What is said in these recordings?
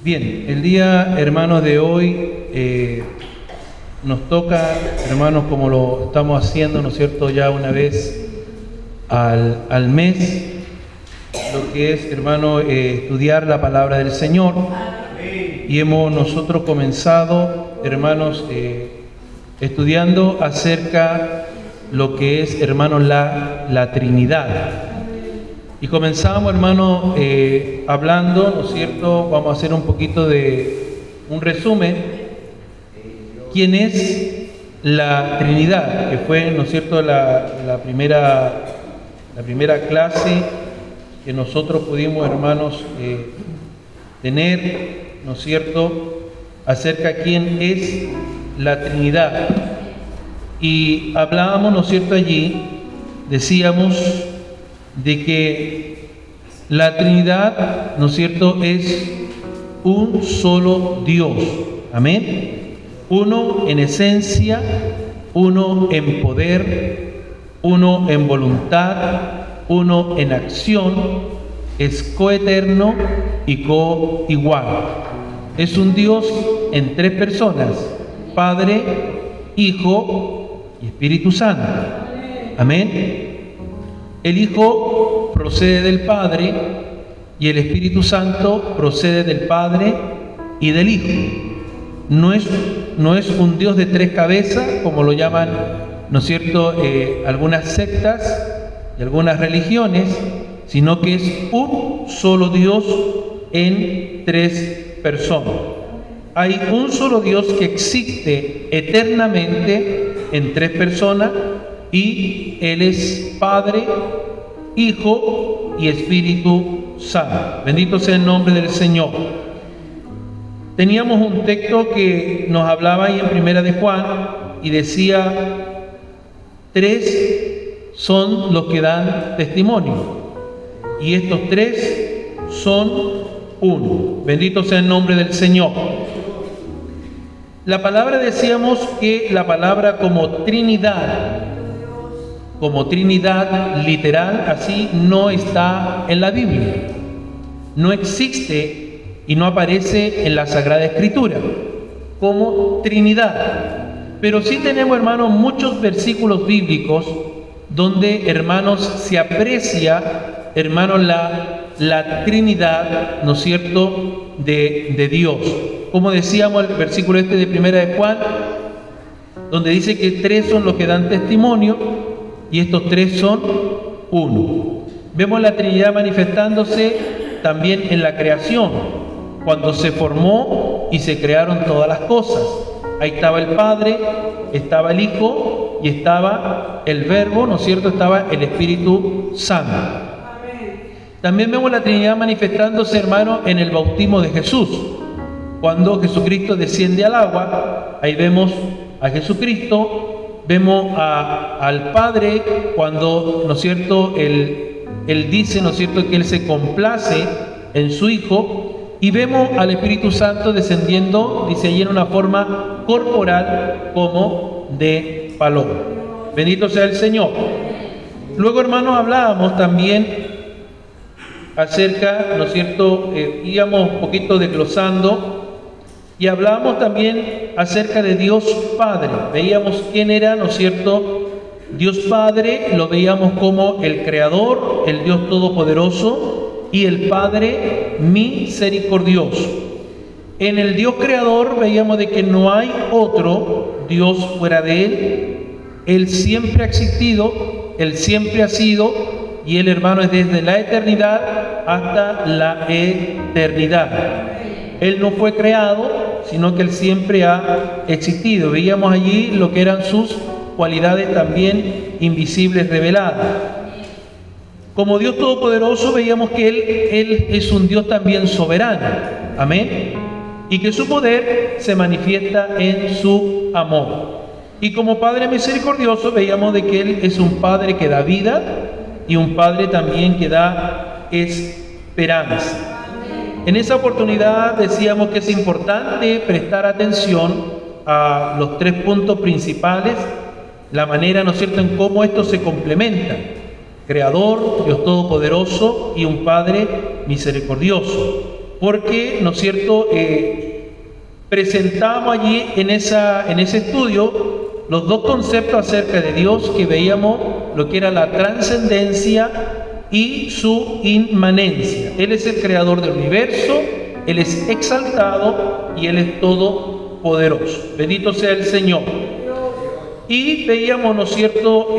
Bien, el día, hermanos, de hoy nos toca, hermanos, como lo estamos haciendo, ¿no es cierto?, ya una vez al mes, lo que es, hermano, estudiar la palabra del Señor. Y hemos nosotros comenzado, hermanos, estudiando acerca lo que es, hermanos, la Trinidad. Y comenzamos, hermano, hablando, ¿no es cierto? Vamos a hacer un poquito de un resumen. ¿Quién es la Trinidad? Que fue, ¿no es cierto?, la primera clase que nosotros pudimos, hermanos, tener, ¿no es cierto?, acerca de quién es la Trinidad. Y hablábamos, ¿no es cierto?, allí, decíamos de que la Trinidad, ¿no es cierto?, es un solo Dios. Amén. Uno en esencia, uno en poder, uno en voluntad, uno en acción, es coeterno y coigual. Es un Dios en tres personas: Padre, Hijo y Espíritu Santo. Amén. El Hijo procede del Padre y el Espíritu Santo procede del Padre y del Hijo. No es un Dios de tres cabezas, como lo llaman, ¿no es cierto?, algunas sectas y algunas religiones, sino que es un solo Dios en tres personas. Hay un solo Dios que existe eternamente en tres personas, y Él es Padre, Hijo y Espíritu Santo. Bendito sea el nombre del Señor. Teníamos un texto que nos hablaba ahí en Primera de Juan y decía: tres son los que dan testimonio, y estos tres son uno. Bendito sea el nombre del Señor. La palabra, decíamos que la palabra como Trinidad literal, así no está en la Biblia. No existe y no aparece en la Sagrada Escritura como Trinidad. Pero sí tenemos, hermanos, muchos versículos bíblicos donde, hermanos, se aprecia, hermanos, la Trinidad, ¿no es cierto?, de Dios. Como decíamos, el versículo de Primera de Juan, donde dice que tres son los que dan testimonio, y estos tres son uno. Vemos la Trinidad manifestándose también en la creación, cuando se formó y se crearon todas las cosas. Ahí estaba el Padre, estaba el Hijo y estaba el Verbo, ¿no es cierto?, estaba el Espíritu Santo. También vemos la Trinidad manifestándose, hermano, en el bautismo de Jesús. Cuando Jesucristo desciende al agua, ahí vemos a Jesucristo. Vemos al Padre cuando, ¿no es cierto?, Él dice, ¿no es cierto?, que Él se complace en su Hijo. Y vemos al Espíritu Santo descendiendo, dice allí, en una forma corporal como de paloma. Bendito sea el Señor. Luego, hermanos, hablábamos también acerca, ¿no es cierto?, íbamos un poquito desglosando. Y hablábamos también acerca de Dios Padre. Veíamos quién era, ¿no es cierto?, Dios Padre. Lo veíamos como el Creador, el Dios Todopoderoso, y el Padre misericordioso. En el Dios Creador veíamos de que no hay otro Dios fuera de Él. Él siempre ha existido, Él siempre ha sido, y Él, hermano, es desde la eternidad hasta la eternidad. Él no fue creado, sino que Él siempre ha existido. Veíamos allí lo que eran sus cualidades también invisibles, reveladas. Como Dios Todopoderoso, veíamos que Él es un Dios también soberano. Amén. Y que su poder se manifiesta en su amor. Y como Padre misericordioso, veíamos de que Él es un Padre que da vida y un Padre también que da esperanza. En esa oportunidad decíamos que es importante prestar atención a los tres puntos principales, la manera, ¿no es cierto?, en cómo estos se complementan: Creador, Dios Todopoderoso y un Padre misericordioso. porque, ¿no es cierto?, presentamos allí en ese estudio los dos conceptos acerca de Dios, que veíamos lo que era la trascendencia y su inmanencia. Él es el creador del universo, Él es exaltado y Él es todopoderoso. Bendito sea el Señor. Y veíamos, ¿no es cierto?,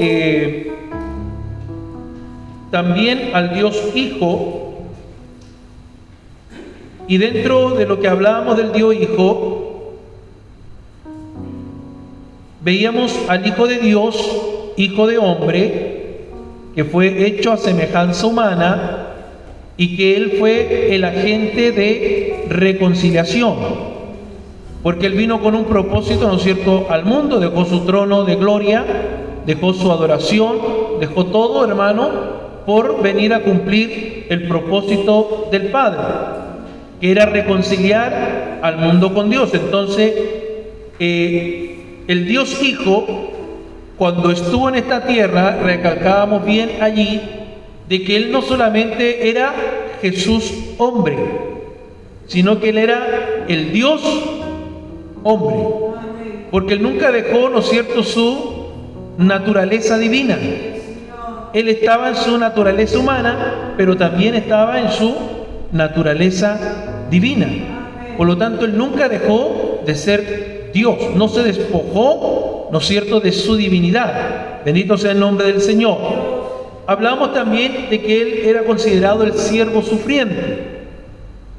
también al Dios Hijo. Y dentro de lo que hablábamos del Dios Hijo, veíamos al Hijo de Dios, Hijo de hombre, que fue hecho a semejanza humana y que Él fue el agente de reconciliación, porque Él vino con un propósito, ¿no es cierto?, al mundo, dejó su trono de gloria, dejó su adoración, dejó todo, hermano, por venir a cumplir el propósito del Padre, que era reconciliar al mundo con Dios. Entonces, el Dios Hijo, cuando estuvo en esta tierra, recalcábamos bien allí, de que Él no solamente era Jesús hombre, sino que Él era el Dios hombre, porque Él nunca dejó, ¿no es cierto?, su naturaleza divina. Él estaba en su naturaleza humana, pero también estaba en su naturaleza divina. Por lo tanto, Él nunca dejó de ser Dios, no se despojó, ¿no es cierto?, de su divinidad. Bendito sea el nombre del Señor. Hablamos también de que Él era considerado el siervo sufriente,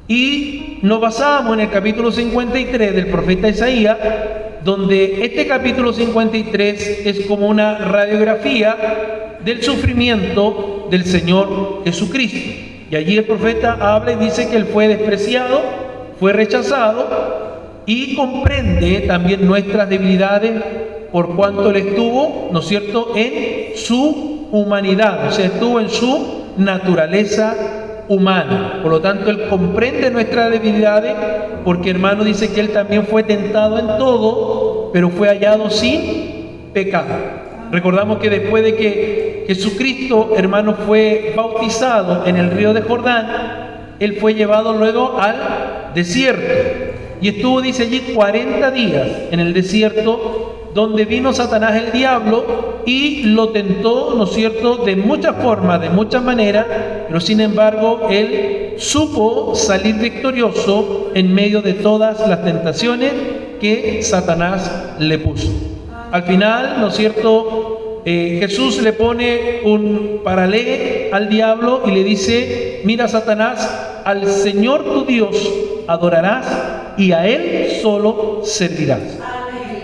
y nos basábamos en el capítulo 53 del profeta Isaías, donde este capítulo 53 es como una radiografía del sufrimiento del Señor Jesucristo. Y allí el profeta habla y dice que Él fue despreciado, fue rechazado, y comprende también nuestras debilidades por cuanto Él estuvo, ¿no es cierto?, en su humanidad, o sea, estuvo en su naturaleza humana. Por lo tanto, Él comprende nuestras debilidades, porque, hermano, dice que Él también fue tentado en todo, pero fue hallado sin pecado. Recordamos que después de que Jesucristo, hermano, fue bautizado en el río de Jordán, Él fue llevado luego al desierto. Y estuvo, dice allí, 40 días en el desierto, donde vino Satanás, el diablo, y lo tentó, ¿no es cierto?, de muchas formas, de muchas maneras, pero sin embargo, Él supo salir victorioso en medio de todas las tentaciones que Satanás le puso. Al final, ¿no es cierto?, Jesús le pone un paralelo al diablo y le dice: mira, Satanás, al Señor tu Dios adorarás y a Él solo servirás.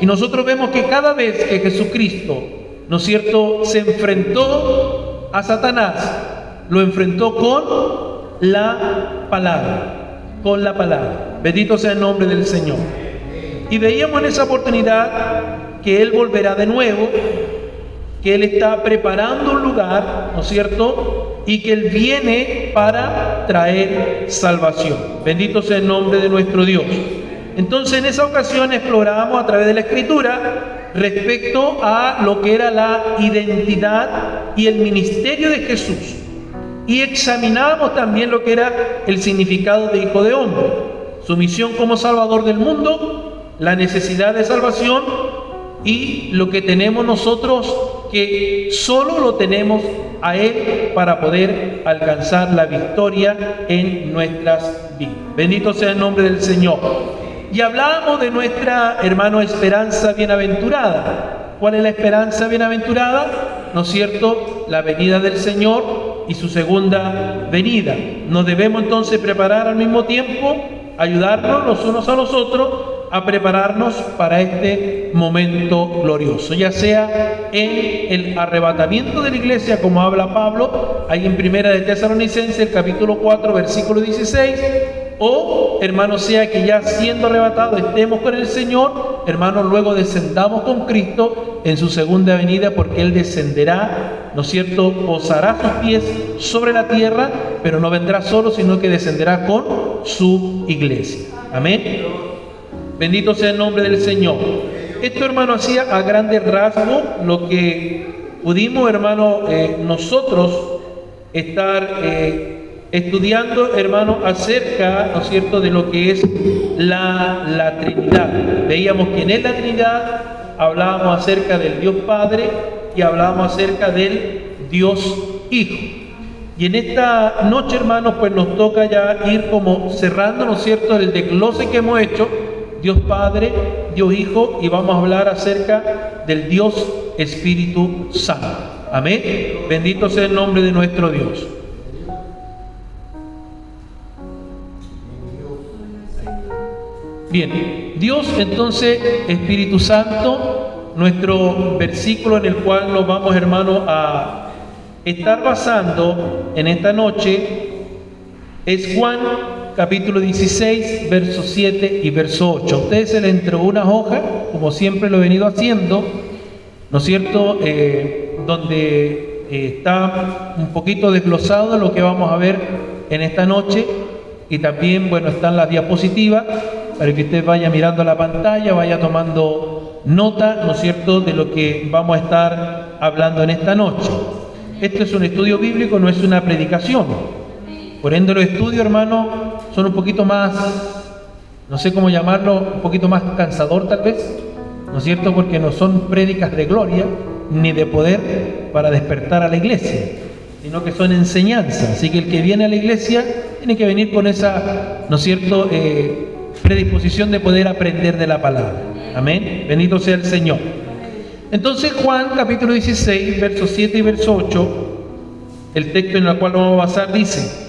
Y nosotros vemos que cada vez que Jesucristo, ¿no es cierto?, se enfrentó a Satanás, lo enfrentó con la palabra, con la palabra. Bendito sea el nombre del Señor. Y veíamos en esa oportunidad que Él volverá de nuevo, que Él está preparando un lugar, ¿no es cierto?, y que Él viene para traer salvación. Bendito sea el nombre de nuestro Dios. Entonces, en esa ocasión explorábamos a través de la Escritura respecto a lo que era la identidad y el ministerio de Jesús, y examinábamos también lo que era el significado de Hijo de Hombre, su misión como Salvador del mundo, la necesidad de salvación y lo que tenemos nosotros, que solo lo tenemos a Él para poder alcanzar la victoria en nuestras vidas. Bendito sea el nombre del Señor. Y hablábamos de nuestra, hermano, esperanza bienaventurada. ¿Cuál es la esperanza bienaventurada? ¿No es cierto? La venida del Señor y su segunda venida. Nos debemos entonces preparar al mismo tiempo, ayudarnos los unos a los otros a prepararnos para este momento glorioso, ya sea en el arrebatamiento de la iglesia, como habla Pablo ahí en Primera de Tesalonicenses, el capítulo 4, versículo 16, o, hermano, sea que ya siendo arrebatados estemos con el Señor, hermano, luego descendamos con Cristo en su segunda venida, porque Él descenderá, ¿no es cierto?, posará sus pies sobre la tierra, pero no vendrá solo, sino que descenderá con su iglesia. Amén. Bendito sea el nombre del Señor. Esto, hermano, hacía a grandes rasgos lo que pudimos, hermano, nosotros estar estudiando, hermanos, acerca, ¿no es cierto?, de lo que es la Trinidad. Veíamos quién es la Trinidad, hablábamos acerca del Dios Padre y hablábamos acerca del Dios Hijo. Y en esta noche, hermanos, pues nos toca ya ir como cerrando, ¿no es cierto?, el desglose que hemos hecho, Dios Padre, Dios Hijo, y vamos a hablar acerca del Dios Espíritu Santo. Amén. Bendito sea el nombre de nuestro Dios. Bien, Dios entonces, Espíritu Santo, nuestro versículo en el cual nos vamos, hermanos, a estar basando en esta noche es Juan capítulo 16, verso 7 y verso 8. A ustedes se les entregó una hoja, como siempre lo he venido haciendo, ¿no es cierto?, donde está un poquito desglosado lo que vamos a ver en esta noche, y también, bueno, están las diapositivas para que usted vaya mirando la pantalla, vaya tomando nota, ¿no es cierto?, de lo que vamos a estar hablando en esta noche. Esto es un estudio bíblico, no es una predicación. Por ende, los estudios, hermanos, son un poquito más, no sé cómo llamarlo, un poquito más cansador tal vez, ¿no es cierto?, porque no son prédicas de gloria ni de poder para despertar a la iglesia, sino que son enseñanzas. Así que el que viene a la iglesia tiene que venir con esa, ¿no es cierto?, predisposición de poder aprender de la palabra. Amén. Bendito sea el Señor. Entonces Juan capítulo 16, versos 7 y verso 8, el texto en el cual vamos a basar, dice: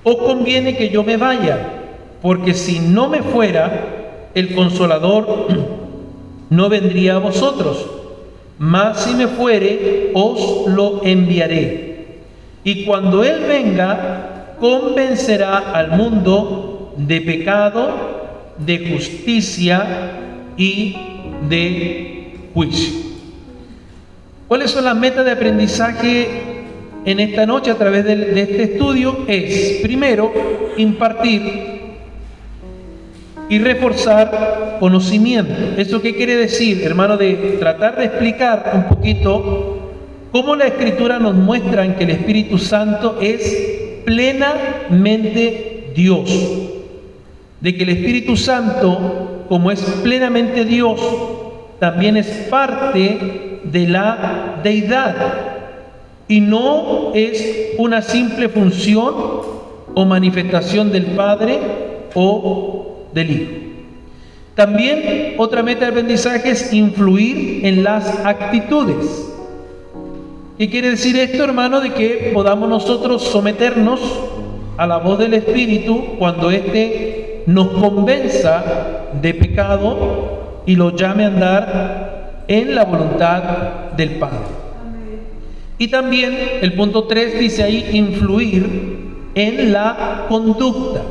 os conviene que yo me vaya, porque si no me fuera, el Consolador no vendría a vosotros, mas si me fuere, os lo enviaré. Y cuando Él venga, convencerá al mundo de pecado, de justicia y de juicio. ¿Cuáles son las metas de aprendizaje en esta noche a través de este estudio? Es, primero, impartir y reforzar conocimiento. ¿Eso qué quiere decir, hermano? De tratar de explicar un poquito cómo la Escritura nos muestra que el Espíritu Santo es plenamente Dios. De que el Espíritu Santo, como es plenamente Dios, también es parte de la deidad y no es una simple función o manifestación del Padre o del Hijo. También otra meta de aprendizaje es influir en las actitudes. ¿Qué quiere decir esto, hermano? De que podamos nosotros someternos a la voz del Espíritu cuando éste nos convenza de pecado y lo llame a andar en la voluntad del Padre. Y también el punto 3 dice ahí, influir en la conducta.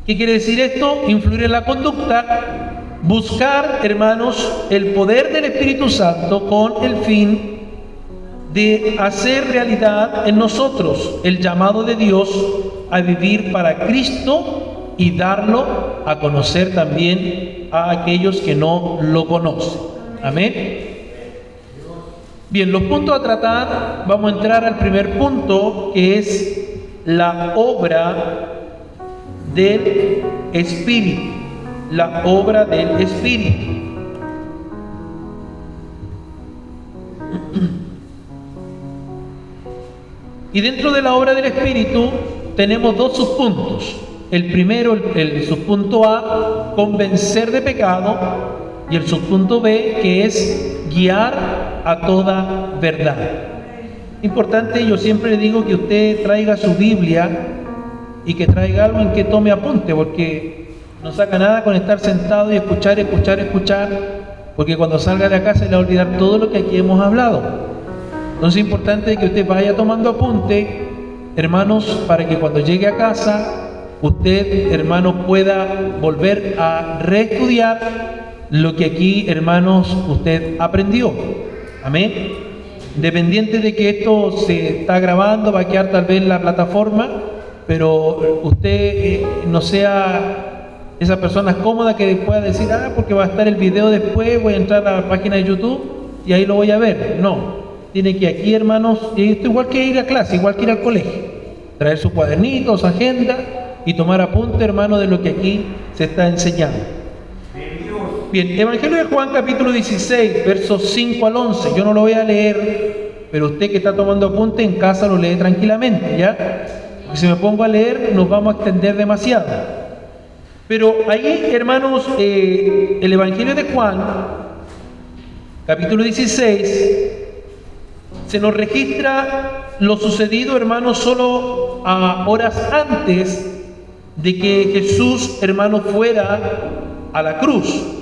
¿Qué quiere decir esto? Influir en la conducta, buscar, hermanos, el poder del Espíritu Santo con el fin de hacer realidad en nosotros el llamado de Dios a vivir para Cristo y darlo a conocer también a aquellos que no lo conocen. Amén. Bien, los puntos a tratar, vamos a entrar al primer punto, que es la obra del Espíritu. La obra del Espíritu. Y dentro de la obra del Espíritu tenemos dos subpuntos. El primero, el subpunto A, convencer de pecado, y el subpunto B, que es guiar a toda verdad. Importante, yo siempre le digo que usted traiga su Biblia y que traiga algo en que tome apunte, porque no saca nada con estar sentado y escuchar, porque cuando salga de acá se le va a olvidar todo lo que aquí hemos hablado. Entonces es importante que usted vaya tomando apunte, hermanos, para que cuando llegue a casa usted, hermano, pueda volver a reestudiar lo que aquí, hermanos, usted aprendió. Amén. Independiente de que esto se está grabando, va a quedar tal vez en la plataforma, pero usted no sea esa persona cómoda que pueda decir, porque va a estar el video después, voy a entrar a la página de YouTube y ahí lo voy a ver. No. tiene que aquí, hermanos, y esto igual que ir a clase, igual que ir al colegio, traer sus cuadernitos, agenda y tomar apunte, hermano, de lo que aquí se está enseñando. Bien, Evangelio de Juan capítulo 16, versos 5 al 11. Yo no lo voy a leer, pero usted que está tomando apunte en casa lo lee tranquilamente, ¿ya? Porque si me pongo a leer nos vamos a extender demasiado. Pero ahí, hermanos, el Evangelio de Juan, capítulo 16, se nos registra lo sucedido, hermanos, solo a horas antes de que Jesús, hermanos, fuera a la cruz.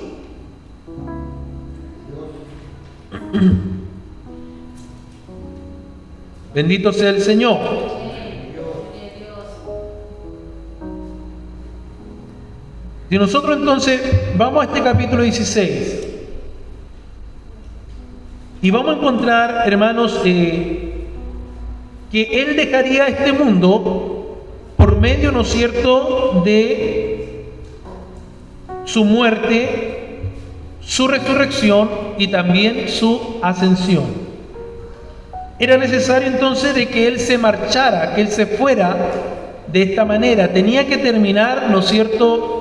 Bendito sea el Señor. Si nosotros entonces vamos a este capítulo 16 y vamos a encontrar, hermanos, que Él dejaría este mundo por medio, ¿no es cierto?, de su muerte, su resurrección y también su ascensión. Era necesario entonces de que Él se marchara, que Él se fuera de esta manera. Tenía que terminar, ¿no es cierto?,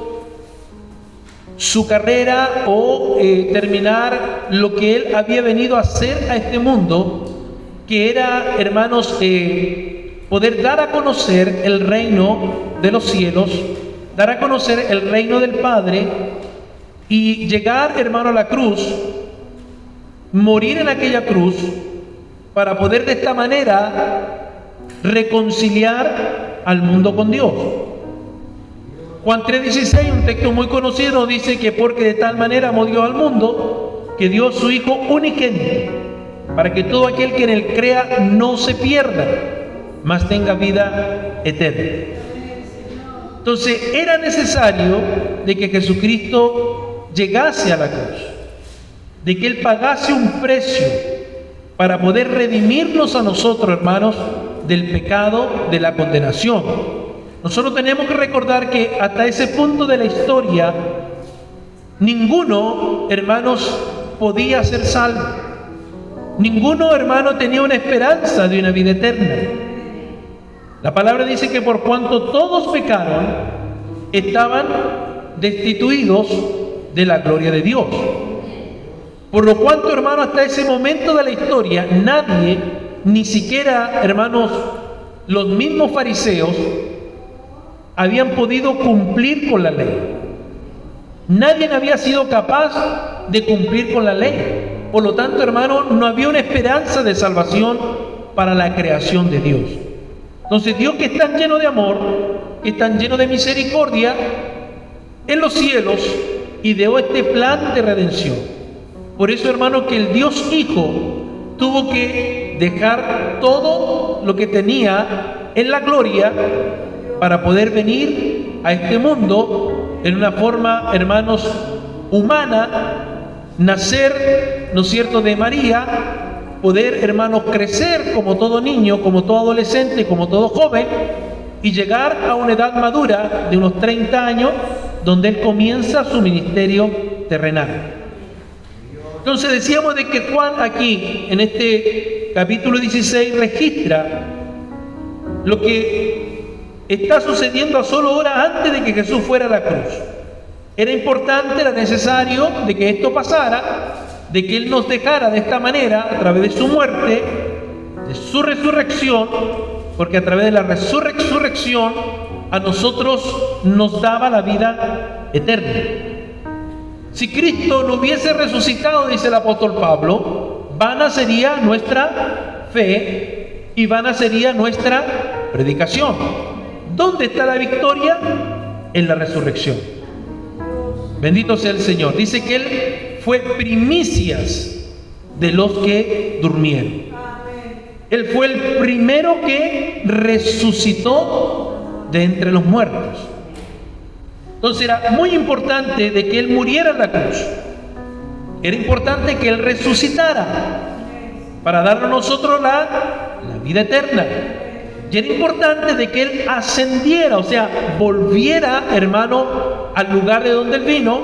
su carrera o terminar lo que Él había venido a hacer a este mundo, que era, hermanos, poder dar a conocer el reino de los cielos, dar a conocer el reino del Padre y llegar, hermano, a la cruz, morir en aquella cruz para poder de esta manera reconciliar al mundo con Dios. Juan 3:16, un texto muy conocido, dice que porque de tal manera amó Dios al mundo, que dio su Hijo unigénito, para que todo aquel que en Él crea no se pierda, mas tenga vida eterna. Entonces era necesario de que Jesucristo llegase a la cruz, de que Él pagase un precio para poder redimirnos a nosotros, hermanos, del pecado, de la condenación. Nosotros tenemos que recordar que hasta ese punto de la historia, ninguno, hermanos, podía ser salvo. Ninguno, hermano, tenía una esperanza de una vida eterna. La palabra dice que por cuanto todos pecaron, estaban destituidos de la gloria de Dios. Por lo cuanto, hermano, hasta ese momento de la historia, nadie, ni siquiera, hermanos, los mismos fariseos, habían podido cumplir con la ley. Nadie había sido capaz de cumplir con la ley. Por lo tanto, hermano, no había una esperanza de salvación para la creación de Dios. Entonces, Dios, que es tan lleno de amor, que es tan lleno de misericordia, en los cielos ideó este plan de redención. Por eso, hermano, que el Dios Hijo tuvo que dejar todo lo que tenía en la gloria para poder venir a este mundo en una forma, hermanos, humana, nacer, ¿no es cierto?, de María, poder, hermanos, crecer como todo niño, como todo adolescente, como todo joven, y llegar a una edad madura de unos 30 años, donde Él comienza su ministerio terrenal. Entonces decíamos de que Juan aquí, en este capítulo 16, registra lo que está sucediendo a solo horas antes de que Jesús fuera a la cruz. Era importante, era necesario de que esto pasara, de que Él nos dejara de esta manera, a través de su muerte, de su resurrección, porque a través de la resurrección a nosotros nos daba la vida eterna. Si Cristo no hubiese resucitado, dice el apóstol Pablo, vana sería nuestra fe y vana sería nuestra predicación. ¿Dónde está la victoria? En la resurrección. Bendito sea el Señor. Dice que Él fue primicias de los que durmieron. Él fue el primero que resucitó de entre los muertos. Entonces era muy importante de que Él muriera en la cruz. Era importante que Él resucitara para darnos a nosotros la vida eterna. Y era importante de que Él ascendiera, o sea, volviera, hermano, al lugar de donde Él vino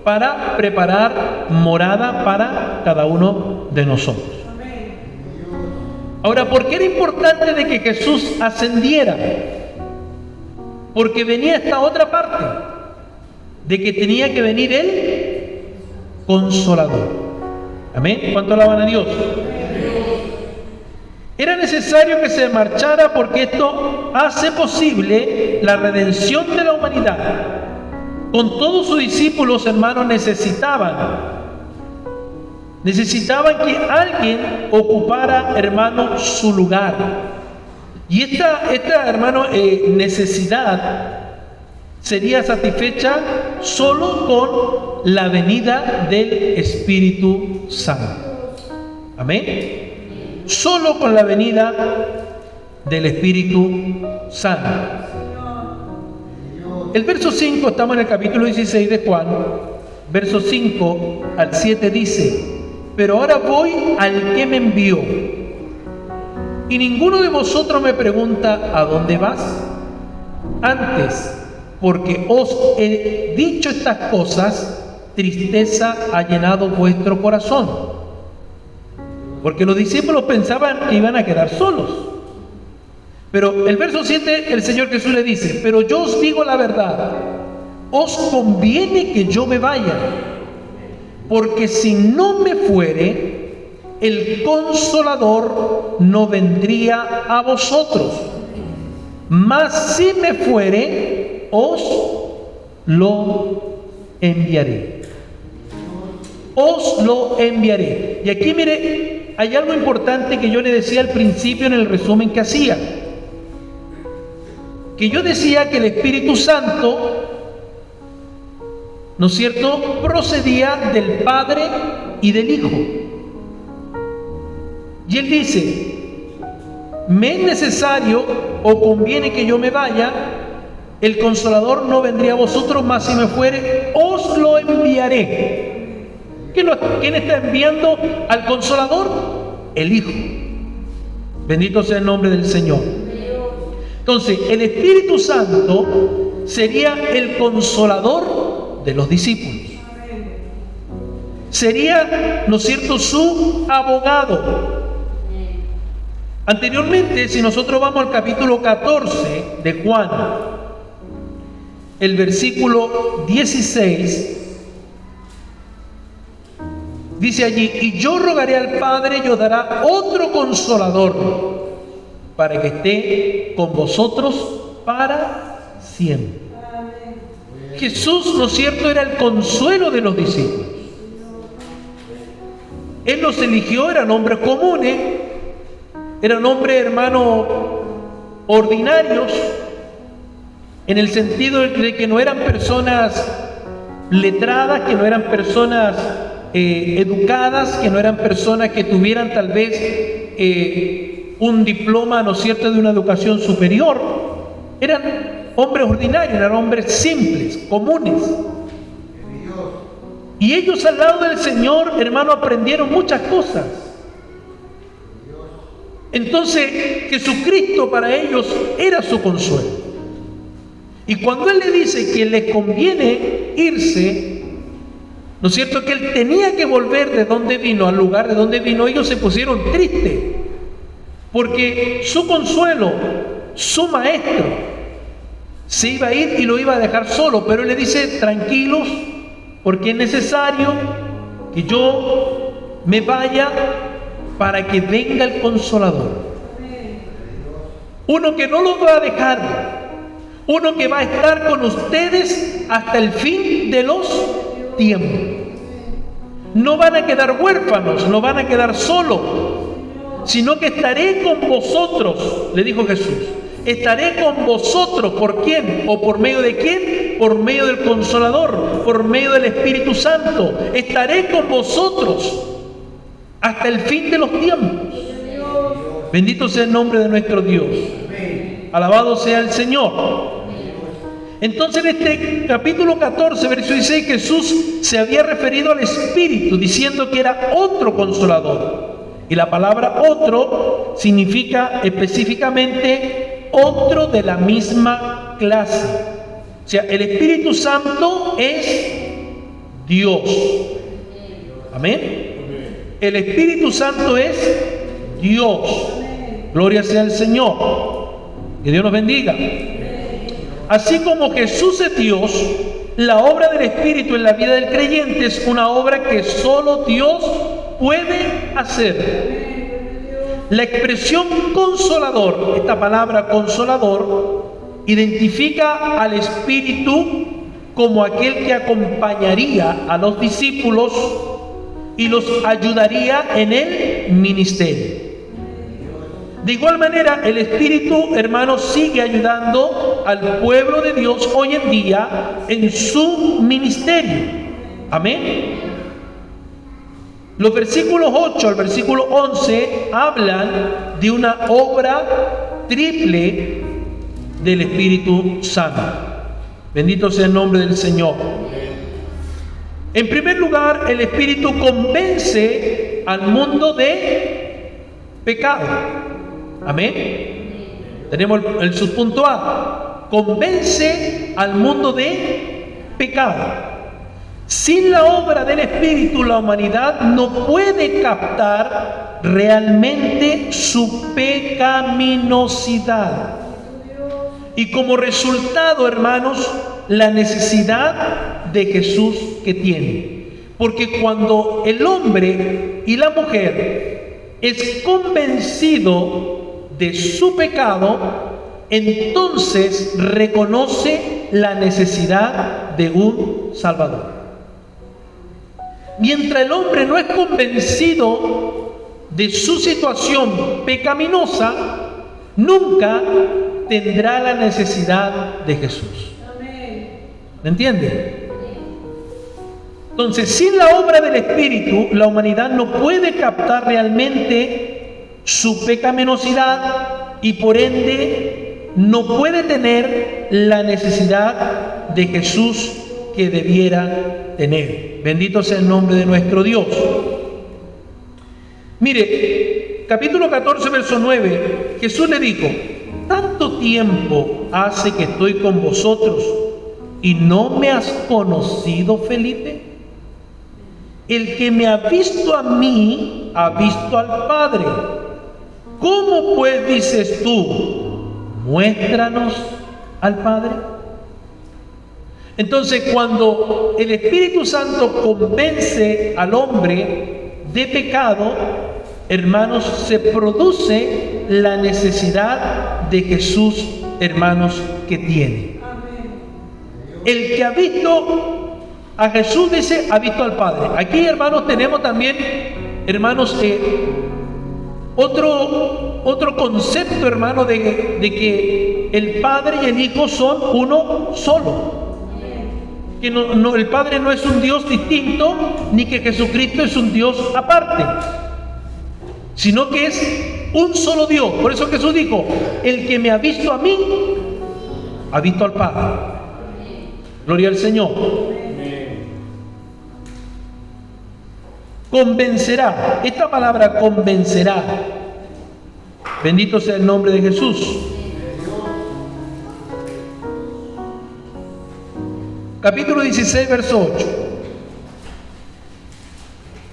para preparar morada para cada uno de nosotros. Ahora, ¿por qué era importante de que Jesús ascendiera? Porque venía esta otra parte, de que tenía que venir el Consolador. Amén. ¿Cuánto alaban a Dios? Era necesario que se marchara porque esto hace posible la redención de la humanidad. Con todos sus discípulos, hermanos, necesitaban que alguien ocupara, hermano, su lugar. Y esta hermano, necesidad sería satisfecha solo con la venida del Espíritu Santo. Amén. Solo con la venida del Espíritu Santo. El verso 5, estamos en el capítulo 16 de Juan, verso 5 al 7 dice: pero ahora voy al que me envió, y ninguno de vosotros me pregunta ¿a dónde vas? Antes, porque os he dicho estas cosas, tristeza ha llenado vuestro corazón. Porque los discípulos pensaban que iban a quedar solos. Pero el verso 7, el Señor Jesús le dice: pero yo os digo la verdad, os conviene que yo me vaya, porque si no me fuere, el Consolador no vendría a vosotros, mas si me fuere, os lo enviaré. Os lo enviaré. Y aquí mire, hay algo importante que yo le decía al principio en el resumen que hacía. Que yo decía que el Espíritu Santo, ¿no es cierto?, procedía del Padre y del Hijo. Y Él dice: me es necesario o conviene que yo me vaya, el Consolador no vendría a vosotros, mas si me fuere, os lo enviaré. ¿Quién está enviando al Consolador? El Hijo. Bendito sea el nombre del Señor. Entonces, el Espíritu Santo sería el Consolador de los discípulos. Sería, ¿no es cierto?, su abogado. Anteriormente, si nosotros vamos al capítulo 14 de Juan, el versículo 16, dice allí: y yo rogaré al Padre y os dará otro Consolador, para que esté con vosotros para siempre. Jesús, ¿no es cierto?, era el consuelo de los discípulos. Él los eligió, eran hombres comunes, eran hombres, hermanos, ordinarios, en el sentido de que no eran personas letradas, que no eran personas educadas, que no eran personas que tuvieran tal vez un diploma, ¿no es cierto?, de una educación superior. Eran hombres ordinarios, eran hombres simples, comunes. Y ellos al lado del Señor, hermano, aprendieron muchas cosas. Entonces, Jesucristo para ellos era su consuelo. Y cuando Él le dice que le conviene irse, ¿no es cierto?, que Él tenía que volver de donde vino, al lugar de donde vino, ellos se pusieron tristes. Porque su consuelo, su maestro, se iba a ir y lo iba a dejar solo. Pero Él le dice: tranquilos, porque es necesario que yo me vaya para que venga el Consolador. Uno que no los va a dejar, uno que va a estar con ustedes hasta el fin de los tiempos. No van a quedar huérfanos, no van a quedar solos, sino que estaré con vosotros, le dijo Jesús. Estaré con vosotros. ¿Por quién? ¿O por medio de quién? Por medio del Consolador, por medio del Espíritu Santo. Estaré con vosotros hasta el fin de los tiempos. Bendito sea el nombre de nuestro Dios. Alabado sea el Señor. Entonces, en este capítulo 14, verso 16, Jesús se había referido al Espíritu, diciendo que era otro Consolador. Y la palabra otro significa específicamente otro de la misma clase. O sea, el Espíritu Santo es Dios. Amén. El Espíritu Santo es Dios. Gloria sea al Señor. Que Dios nos bendiga. Así como Jesús es Dios, la obra del Espíritu en la vida del creyente es una obra que solo Dios puede hacer. La expresión consolador, esta palabra consolador, identifica al Espíritu como aquel que acompañaría a los discípulos y los ayudaría en el ministerio. De igual manera, el Espíritu, hermanos, sigue ayudando al pueblo de Dios hoy en día en su ministerio. Amén. Los versículos 8 al versículo 11 hablan de una obra triple del Espíritu Santo. Bendito sea el nombre del Señor. En primer lugar, el Espíritu convence al mundo de pecado. Amén. Tenemos el subpunto A. Convence al mundo de pecado. Sin la obra del Espíritu, la humanidad no puede captar realmente su pecaminosidad. Y como resultado, hermanos, la necesidad de Jesús que tiene. Porque cuando el hombre y la mujer es convencido de su pecado, entonces reconoce la necesidad de un Salvador. Mientras el hombre no es convencido de su situación pecaminosa, nunca tendrá la necesidad de Jesús. ¿Me entiende? Entonces, sin la obra del Espíritu, la humanidad no puede captar realmente su pecaminosidad y por ende no puede tener la necesidad de Jesús que debiera tener. Bendito sea el nombre de nuestro Dios. Mire, capítulo 14, verso 9, Jesús le dijo: ¿tanto tiempo hace que estoy con vosotros y no me has conocido, Felipe? El que me ha visto a mí, ha visto al Padre. ¿Cómo pues dices tú, muéstranos al Padre? Entonces, cuando el Espíritu Santo convence al hombre de pecado, hermanos, se produce la necesidad de Jesús, hermanos, que tiene. El que ha visto a Jesús, dice, ha visto al Padre. Aquí, hermanos, tenemos también, hermanos, otro concepto, hermano, de que el Padre y el Hijo son uno solo. Que el Padre no es un Dios distinto, ni que Jesucristo es un Dios aparte, sino que es un solo Dios. Por eso Jesús dijo: el que me ha visto a mí, ha visto al Padre. Gloria al Señor. Convencerá. Esta palabra convencerá. Bendito sea el nombre de Jesús. Capítulo 16, verso 8.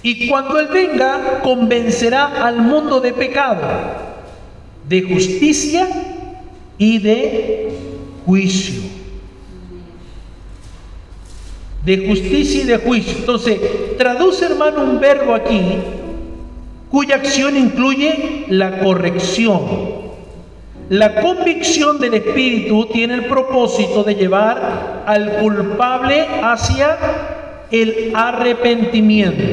Y cuando Él venga, convencerá al mundo de pecado, de justicia y de juicio. De justicia y de juicio. Entonces, traduce, hermano, un verbo aquí cuya acción incluye la corrección. La convicción del Espíritu tiene el propósito de llevar al culpable hacia el arrepentimiento.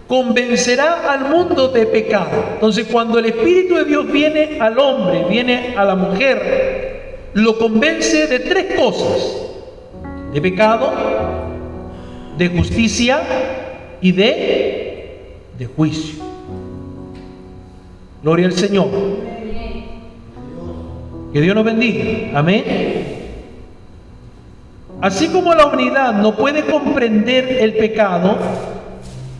Convencerá al mundo de pecado. Entonces, cuando el Espíritu de Dios viene al hombre, viene a la mujer, lo convence de tres cosas: de pecado, de justicia y de juicio. Gloria al Señor. Que Dios nos bendiga. Amén. Así como la humanidad no puede comprender el pecado,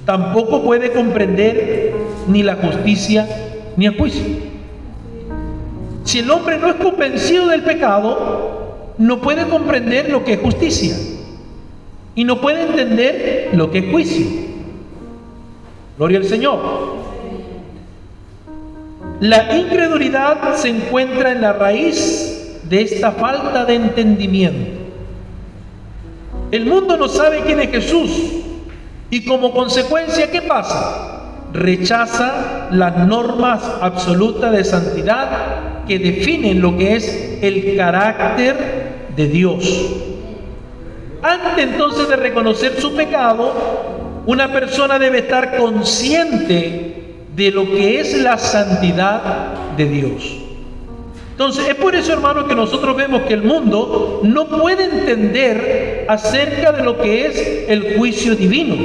tampoco puede comprender ni la justicia ni el juicio. Si el hombre no es convencido del pecado, no puede comprender lo que es justicia y no puede entender lo que es juicio. Gloria al Señor. La incredulidad se encuentra en la raíz de esta falta de entendimiento. El mundo no sabe quién es Jesús y como consecuencia, ¿qué pasa? Rechaza las normas absolutas de santidad que definen lo que es el carácter de Dios. Antes entonces de reconocer su pecado, una persona debe estar consciente de lo que es la santidad de Dios. Entonces, es por eso, hermanos, que nosotros vemos que el mundo no puede entender acerca de lo que es el juicio divino.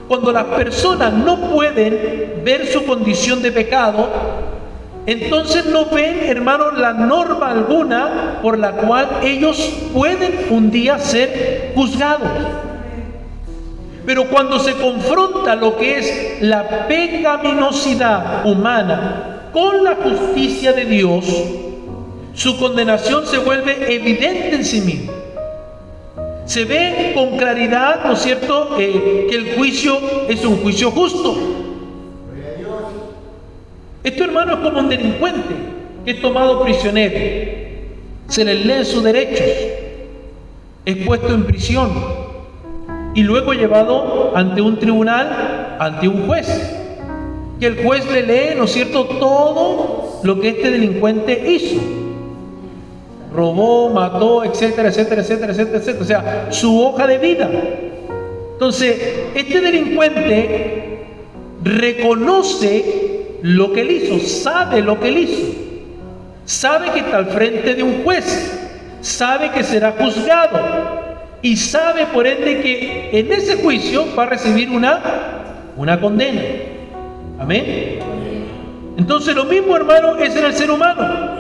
Cuando las personas no pueden ver su condición de pecado, entonces no ven, hermanos, la norma alguna por la cual ellos pueden un día ser juzgados. Pero cuando se confronta lo que es la pecaminosidad humana con la justicia de Dios, su condenación se vuelve evidente en sí misma. Se ve con claridad, ¿no es cierto?, que el juicio es un juicio justo. Esto, hermano, es como un delincuente que es tomado prisionero. Se le leen sus derechos, es puesto en prisión y luego llevado ante un tribunal, ante un juez. Que el juez le lee, ¿no es cierto?, todo lo que este delincuente hizo. Robó, mató, etcétera, etcétera, etcétera, etcétera, etcétera. O sea, su hoja de vida. Entonces, este delincuente reconoce lo que él hizo, sabe lo que él hizo, sabe que está al frente de un juez, sabe que será juzgado y sabe por ende que en ese juicio va a recibir una condena. Amén. Entonces, lo mismo, hermano, es en el ser humano.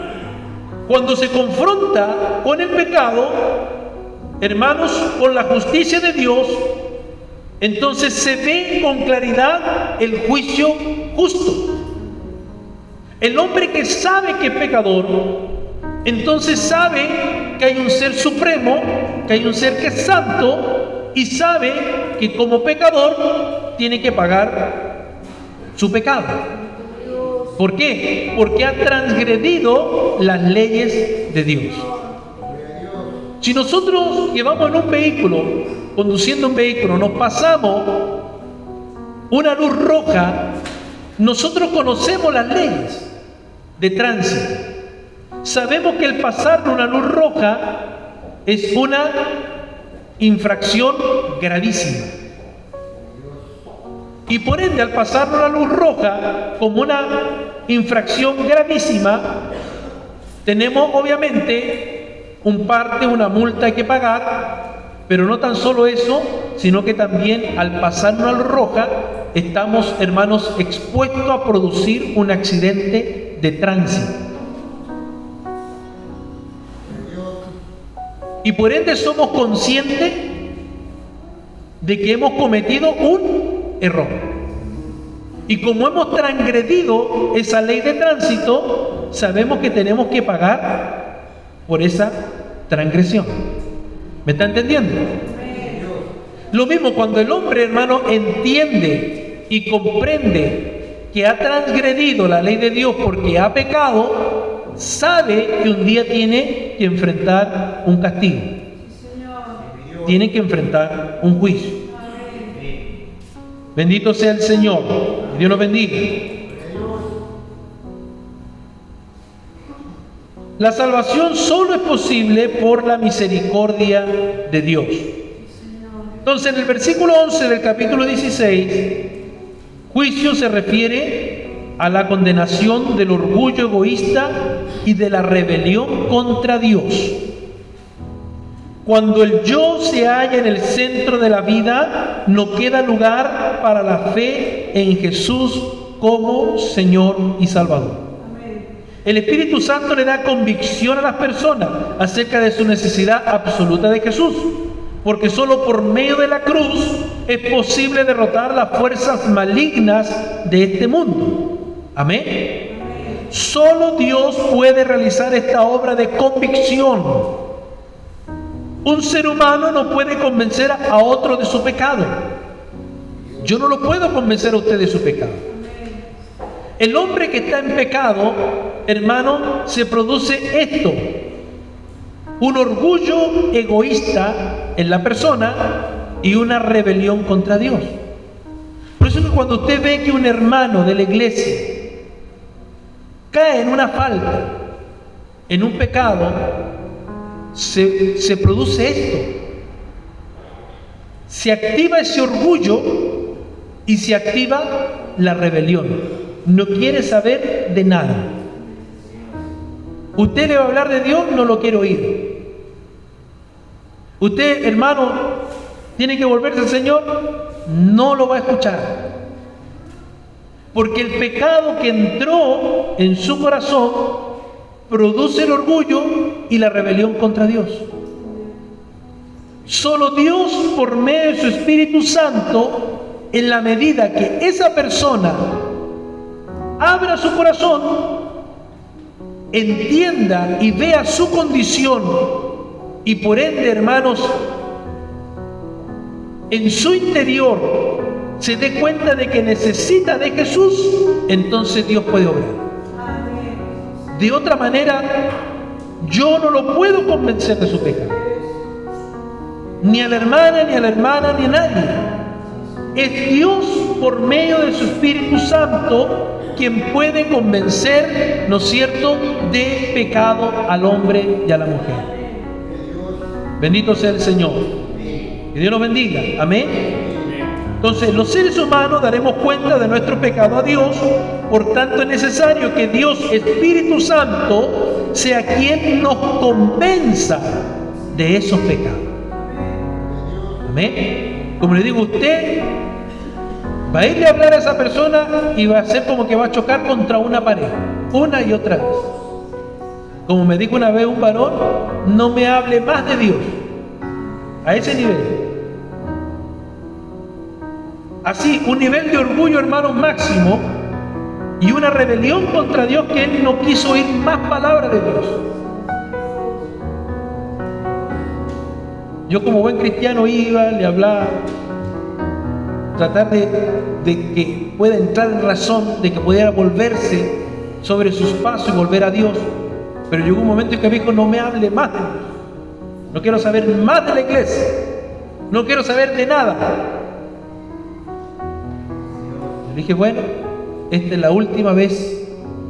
Cuando se confronta con el pecado, hermanos, con la justicia de Dios, entonces se ve con claridad el juicio justo. El hombre que sabe que es pecador, entonces sabe que hay un ser supremo, que hay un ser que es santo, y sabe que como pecador tiene que pagar su pecado. ¿Por qué? Porque ha transgredido las leyes de Dios. Si nosotros llevamos en un vehículo, conduciendo un vehículo, nos pasamos una luz roja, nosotros conocemos las leyes de tránsito. Sabemos que el pasar de una luz roja es una infracción gravísima. Y por ende, al pasar la luz roja como una infracción gravísima, tenemos obviamente una multa que pagar, pero no tan solo eso, sino que también al pasar una luz roja, estamos, hermanos, expuestos a producir un accidente de tránsito. Y por ende somos conscientes de que hemos cometido un error. Y como hemos transgredido esa ley de tránsito, sabemos que tenemos que pagar por esa transgresión. ¿Me está entendiendo? Lo mismo cuando el hombre, hermano, entiende y comprende que ha transgredido la ley de Dios porque ha pecado, sabe que un día tiene que enfrentar un castigo. Tiene que enfrentar un juicio. Bendito sea el Señor. Que Dios nos bendiga. La salvación solo es posible por la misericordia de Dios. Entonces, en el versículo 11 del capítulo 16, juicio se refiere a la condenación del orgullo egoísta y de la rebelión contra Dios. Cuando el yo se halla en el centro de la vida, no queda lugar para la fe en Jesús como Señor y Salvador. El Espíritu Santo le da convicción a las personas acerca de su necesidad absoluta de Jesús, porque solo por medio de la cruz es posible derrotar las fuerzas malignas de este mundo. Amén. Solo Dios puede realizar esta obra de convicción. Un ser humano no puede convencer a otro de su pecado. Yo no lo puedo convencer a usted de su pecado. El hombre que está en pecado, hermano, se produce esto: un orgullo egoísta en la persona y una rebelión contra Dios. Por eso que cuando usted ve que un hermano de la iglesia cae en una falta, en un pecado, se produce esto. Se activa ese orgullo y se activa la rebelión. No quiere saber de nada. Usted le va a hablar de Dios, no lo quiere oír. Usted, hermano, tiene que volverse al Señor, no lo va a escuchar. Porque el pecado que entró en su corazón produce el orgullo y la rebelión contra Dios. Solo Dios, por medio de su Espíritu Santo, en la medida que esa persona abra su corazón, entienda y vea su condición y por ende, hermanos, en su interior se dé cuenta de que necesita de Jesús, entonces Dios puede obrar. De otra manera, yo no lo puedo convencer de su pecado. Ni a la hermana, ni a la hermana, ni a nadie. Es Dios, por medio de su Espíritu Santo, quien puede convencer, ¿no es cierto?, de pecado al hombre y a la mujer. Bendito sea el Señor. Que Dios nos bendiga. Amén. Entonces, los seres humanos daremos cuenta de nuestro pecado a Dios. Por tanto, es necesario que Dios, Espíritu Santo, sea quien nos convenza de esos pecados. Amén. Como le digo, usted va a irle a hablar a esa persona y va a ser como que va a chocar contra una pared, una y otra vez. Como me dijo una vez un varón, no me hable más de Dios. A ese nivel. Así, un nivel de orgullo, hermanos, máximo, y una rebelión contra Dios, que él no quiso oír más palabras de Dios. Yo, como buen cristiano, iba, le hablaba, tratar de que pueda entrar en razón, de que pudiera volverse sobre sus pasos y volver a Dios. Pero llegó un momento en que me dijo, no me hable más de Dios. No quiero saber más de la iglesia. No quiero saber de nada. Le dije, bueno, esta es la última vez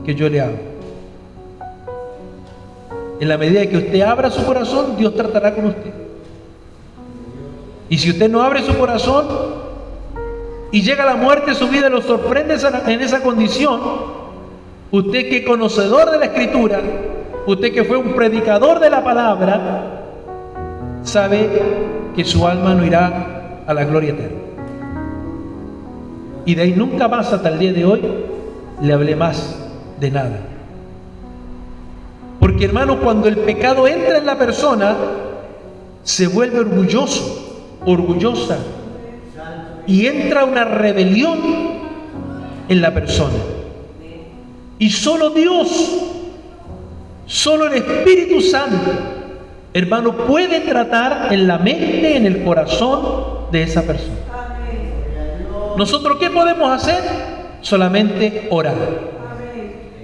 que yo le hablo. En la medida que usted abra su corazón, Dios tratará con usted. Y si usted no abre su corazón y llega la muerte, su vida lo sorprende en esa condición, usted que es conocedor de la Escritura, usted que fue un predicador de la palabra, sabe que su alma no irá a la gloria eterna. Y de ahí nunca más, hasta el día de hoy, le hablé más de nada. Porque, hermano, cuando el pecado entra en la persona, se vuelve orgulloso, orgullosa, y entra una rebelión en la persona. Y solo Dios, solo el Espíritu Santo, hermano, puede tratar en la mente, en el corazón de esa persona. ¿Nosotros qué podemos hacer? Solamente orar.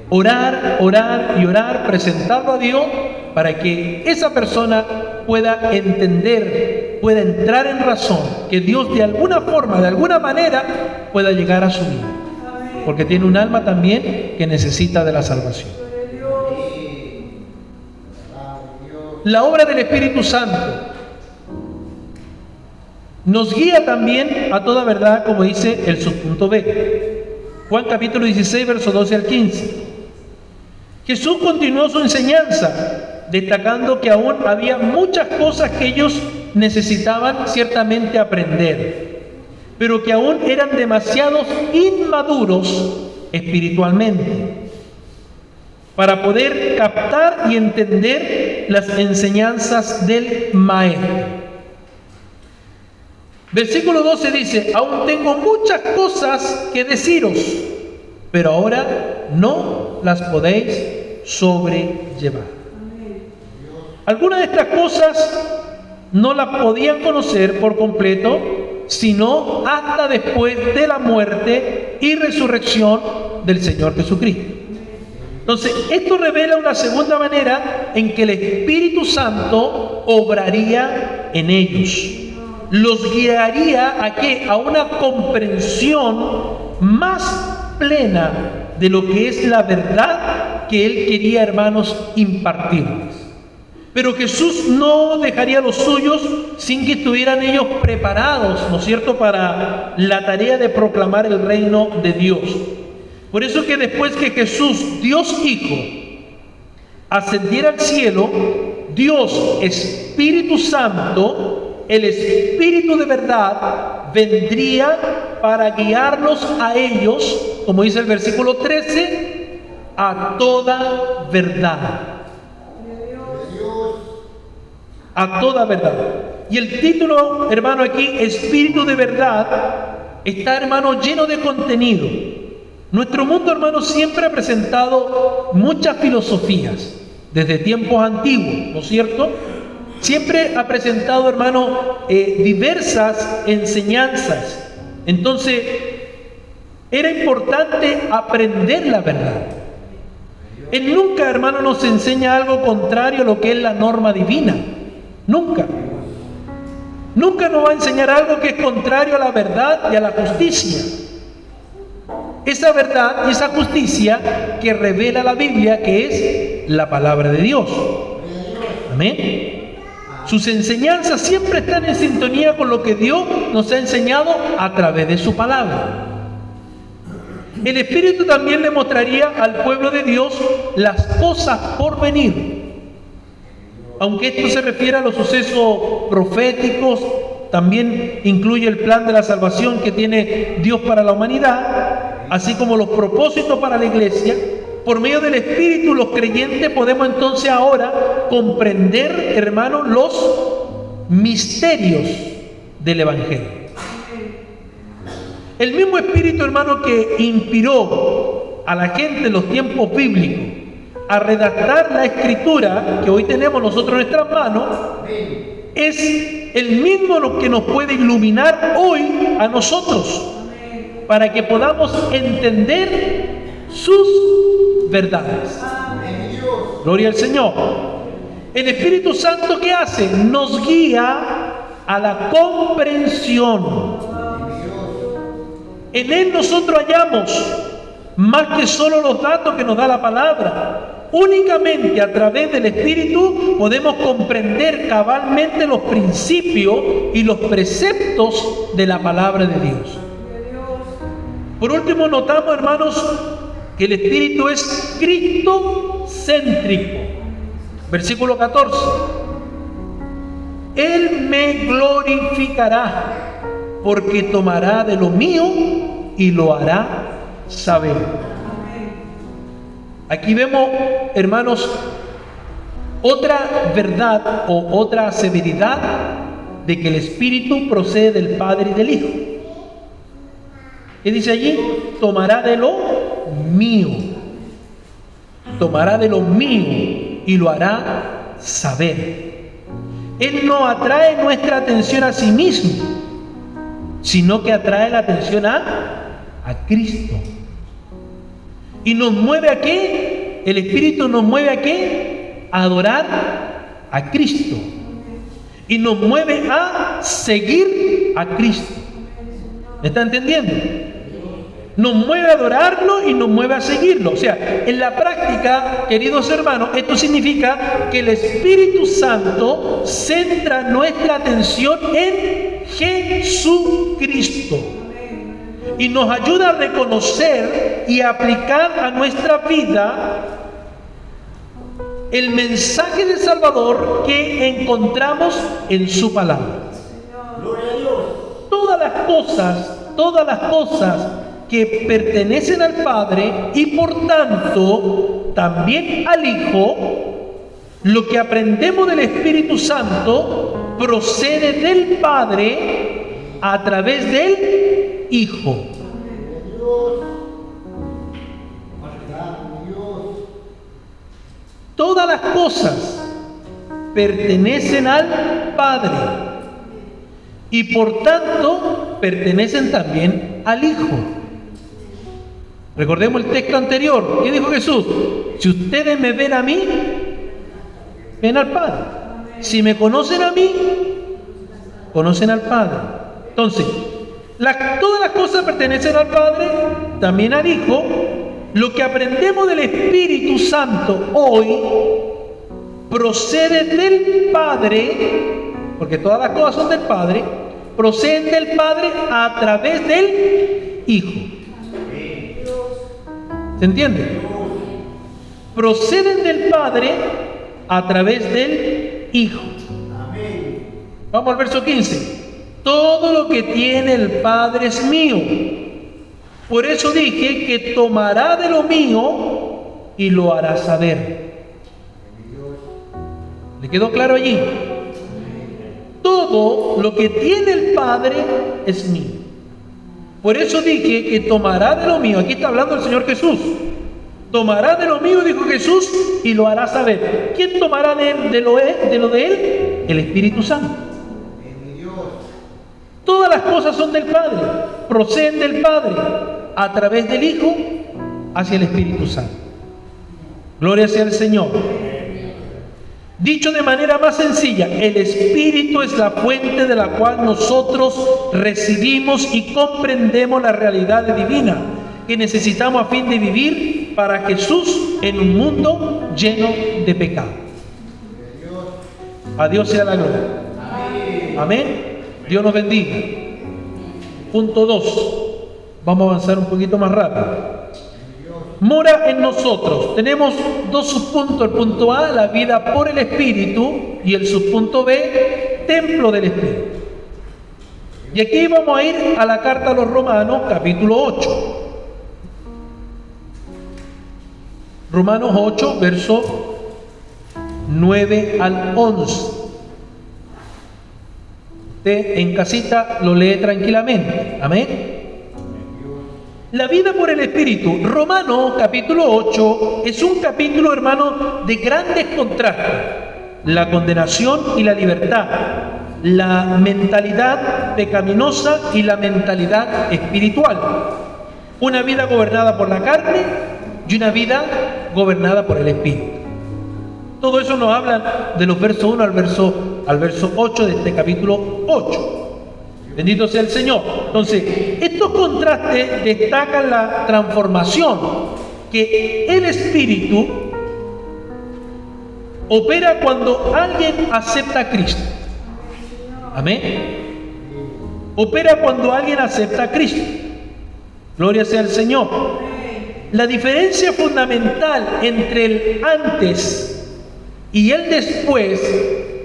Orar, orar y orar, presentarlo a Dios para que esa persona pueda entender, pueda entrar en razón, que Dios de alguna forma, de alguna manera, pueda llegar a su vida. Porque tiene un alma también que necesita de la salvación. La obra del Espíritu Santo nos guía también a toda verdad, como dice el subpunto B. Juan capítulo 16, versos 12 al 15. Jesús continuó su enseñanza, destacando que aún había muchas cosas que ellos necesitaban ciertamente aprender, pero que aún eran demasiados inmaduros espiritualmente para poder captar y entender las enseñanzas del Maestro. Versículo 12 dice, aún tengo muchas cosas que deciros, pero ahora no las podéis sobrellevar. Algunas de estas cosas no las podían conocer por completo, sino hasta después de la muerte y resurrección del Señor Jesucristo. Entonces, esto revela una segunda manera en que el Espíritu Santo obraría en ellos. Los guiaría ¿a qué? A una comprensión más plena de lo que es la verdad que Él quería, hermanos, impartirles. Pero Jesús no dejaría a los suyos sin que estuvieran ellos preparados, ¿no es cierto?, para la tarea de proclamar el reino de Dios. Por eso que después que Jesús, Dios Hijo, ascendiera al cielo, Dios Espíritu Santo, el Espíritu de verdad, vendría para guiarlos a ellos, como dice el versículo 13, a toda verdad. A toda verdad. Y el título, hermano, aquí, Espíritu de verdad, está, hermano, lleno de contenido. Nuestro mundo, hermano, siempre ha presentado muchas filosofías, desde tiempos antiguos, ¿no es cierto? Siempre ha presentado, hermano, diversas enseñanzas. Entonces, era importante aprender la verdad. Él nunca, hermano, nos enseña algo contrario a lo que es la norma divina. Nunca. Nunca nos va a enseñar algo que es contrario a la verdad y a la justicia. Esa verdad y esa justicia que revela la Biblia, que es la palabra de Dios. Amén. Sus enseñanzas siempre están en sintonía con lo que Dios nos ha enseñado a través de su palabra. El Espíritu también le mostraría al pueblo de Dios las cosas por venir. Aunque esto se refiere a los sucesos proféticos, también incluye el plan de la salvación que tiene Dios para la humanidad, así como los propósitos para la iglesia. Por medio del Espíritu, los creyentes podemos entonces ahora comprender, hermanos, los misterios del Evangelio. El mismo Espíritu, hermano, que inspiró a la gente en los tiempos bíblicos a redactar la Escritura que hoy tenemos nosotros en nuestras manos, es el mismo que nos puede iluminar hoy a nosotros, para que podamos entender sus verdades. Gloria al Señor. El Espíritu Santo, ¿qué hace? Nos guía a la comprensión. En Él nosotros hallamos más que solo los datos que nos da la palabra. Únicamente a través del Espíritu podemos comprender cabalmente los principios y los preceptos de la palabra de Dios. Por último, notamos, hermanos, que el Espíritu es cristocéntrico. Versículo 14. Él me glorificará, porque tomará de lo mío y lo hará saber. Aquí vemos, hermanos, otra verdad o otra severidad de que el Espíritu procede del Padre y del Hijo. ¿Qué dice allí? Tomará de lo mío. Tomará de lo mío y lo hará saber. Él no atrae nuestra atención a sí mismo, sino que atrae la atención a Cristo. ¿Y nos mueve a qué? El Espíritu nos mueve a qué? A adorar a Cristo. Y nos mueve a seguir a Cristo. ¿Me está entendiendo? Nos mueve a adorarlo y nos mueve a seguirlo. O sea, en la práctica, queridos hermanos, esto significa que el Espíritu Santo centra nuestra atención en Jesucristo. Y nos ayuda a reconocer y aplicar a nuestra vida el mensaje del Salvador que encontramos en su palabra. Todas las cosas que pertenecen al Padre y por tanto también al Hijo, lo que aprendemos del Espíritu Santo procede del Padre a través del Hijo. Todas las cosas pertenecen al Padre y, por tanto, pertenecen también al Hijo. Recordemos el texto anterior. ¿Qué dijo Jesús? Si ustedes me ven a mí, ven al Padre. Si me conocen a mí, conocen al Padre. Entonces, todas las cosas pertenecen al Padre, también al Hijo. Lo que aprendemos del Espíritu Santo hoy procede del Padre, porque todas las cosas son del Padre, proceden del Padre a través del Hijo. ¿Se entiende? Proceden del Padre a través del Hijo. Vamos al verso 15. Todo lo que tiene el Padre es mío. Por eso dije que tomará de lo mío y lo hará saber. ¿Le quedó claro allí? Todo lo que tiene el Padre es mío. Por eso dije que tomará de lo mío. Aquí está hablando el Señor Jesús. Tomará de lo mío, dijo Jesús, y lo hará saber. ¿Quién tomará de lo de Él? El Espíritu Santo. Todas las cosas son del Padre, proceden del Padre, a través del Hijo, hacia el Espíritu Santo. Gloria sea al Señor. Dicho de manera más sencilla, el Espíritu es la fuente de la cual nosotros recibimos y comprendemos la realidad divina que necesitamos a fin de vivir para Jesús en un mundo lleno de pecado. A Dios sea la gloria. Amén. Dios nos bendiga. Punto 2. Vamos a avanzar un poquito más rápido. Mora en nosotros. Tenemos dos subpuntos. El punto A, la vida por el Espíritu, y el subpunto B, templo del Espíritu. Y aquí vamos a ir a la carta a los Romanos, capítulo 8. Romanos 8, verso 9 al 11. Usted en casita lo lee tranquilamente. Amén. La vida por el Espíritu. Romanos capítulo 8 es un capítulo, hermano, de grandes contrastes. La condenación y la libertad. La mentalidad pecaminosa y la mentalidad espiritual. Una vida gobernada por la carne y una vida gobernada por el Espíritu. Todo eso nos habla de los versos 1 al verso 8 de este capítulo 8. Bendito sea el Señor. Entonces, estos contrastes destacan la transformación que el Espíritu opera cuando alguien acepta a Cristo. Amén. Opera cuando alguien acepta a Cristo. Gloria sea al Señor. La diferencia fundamental entre el antes y el después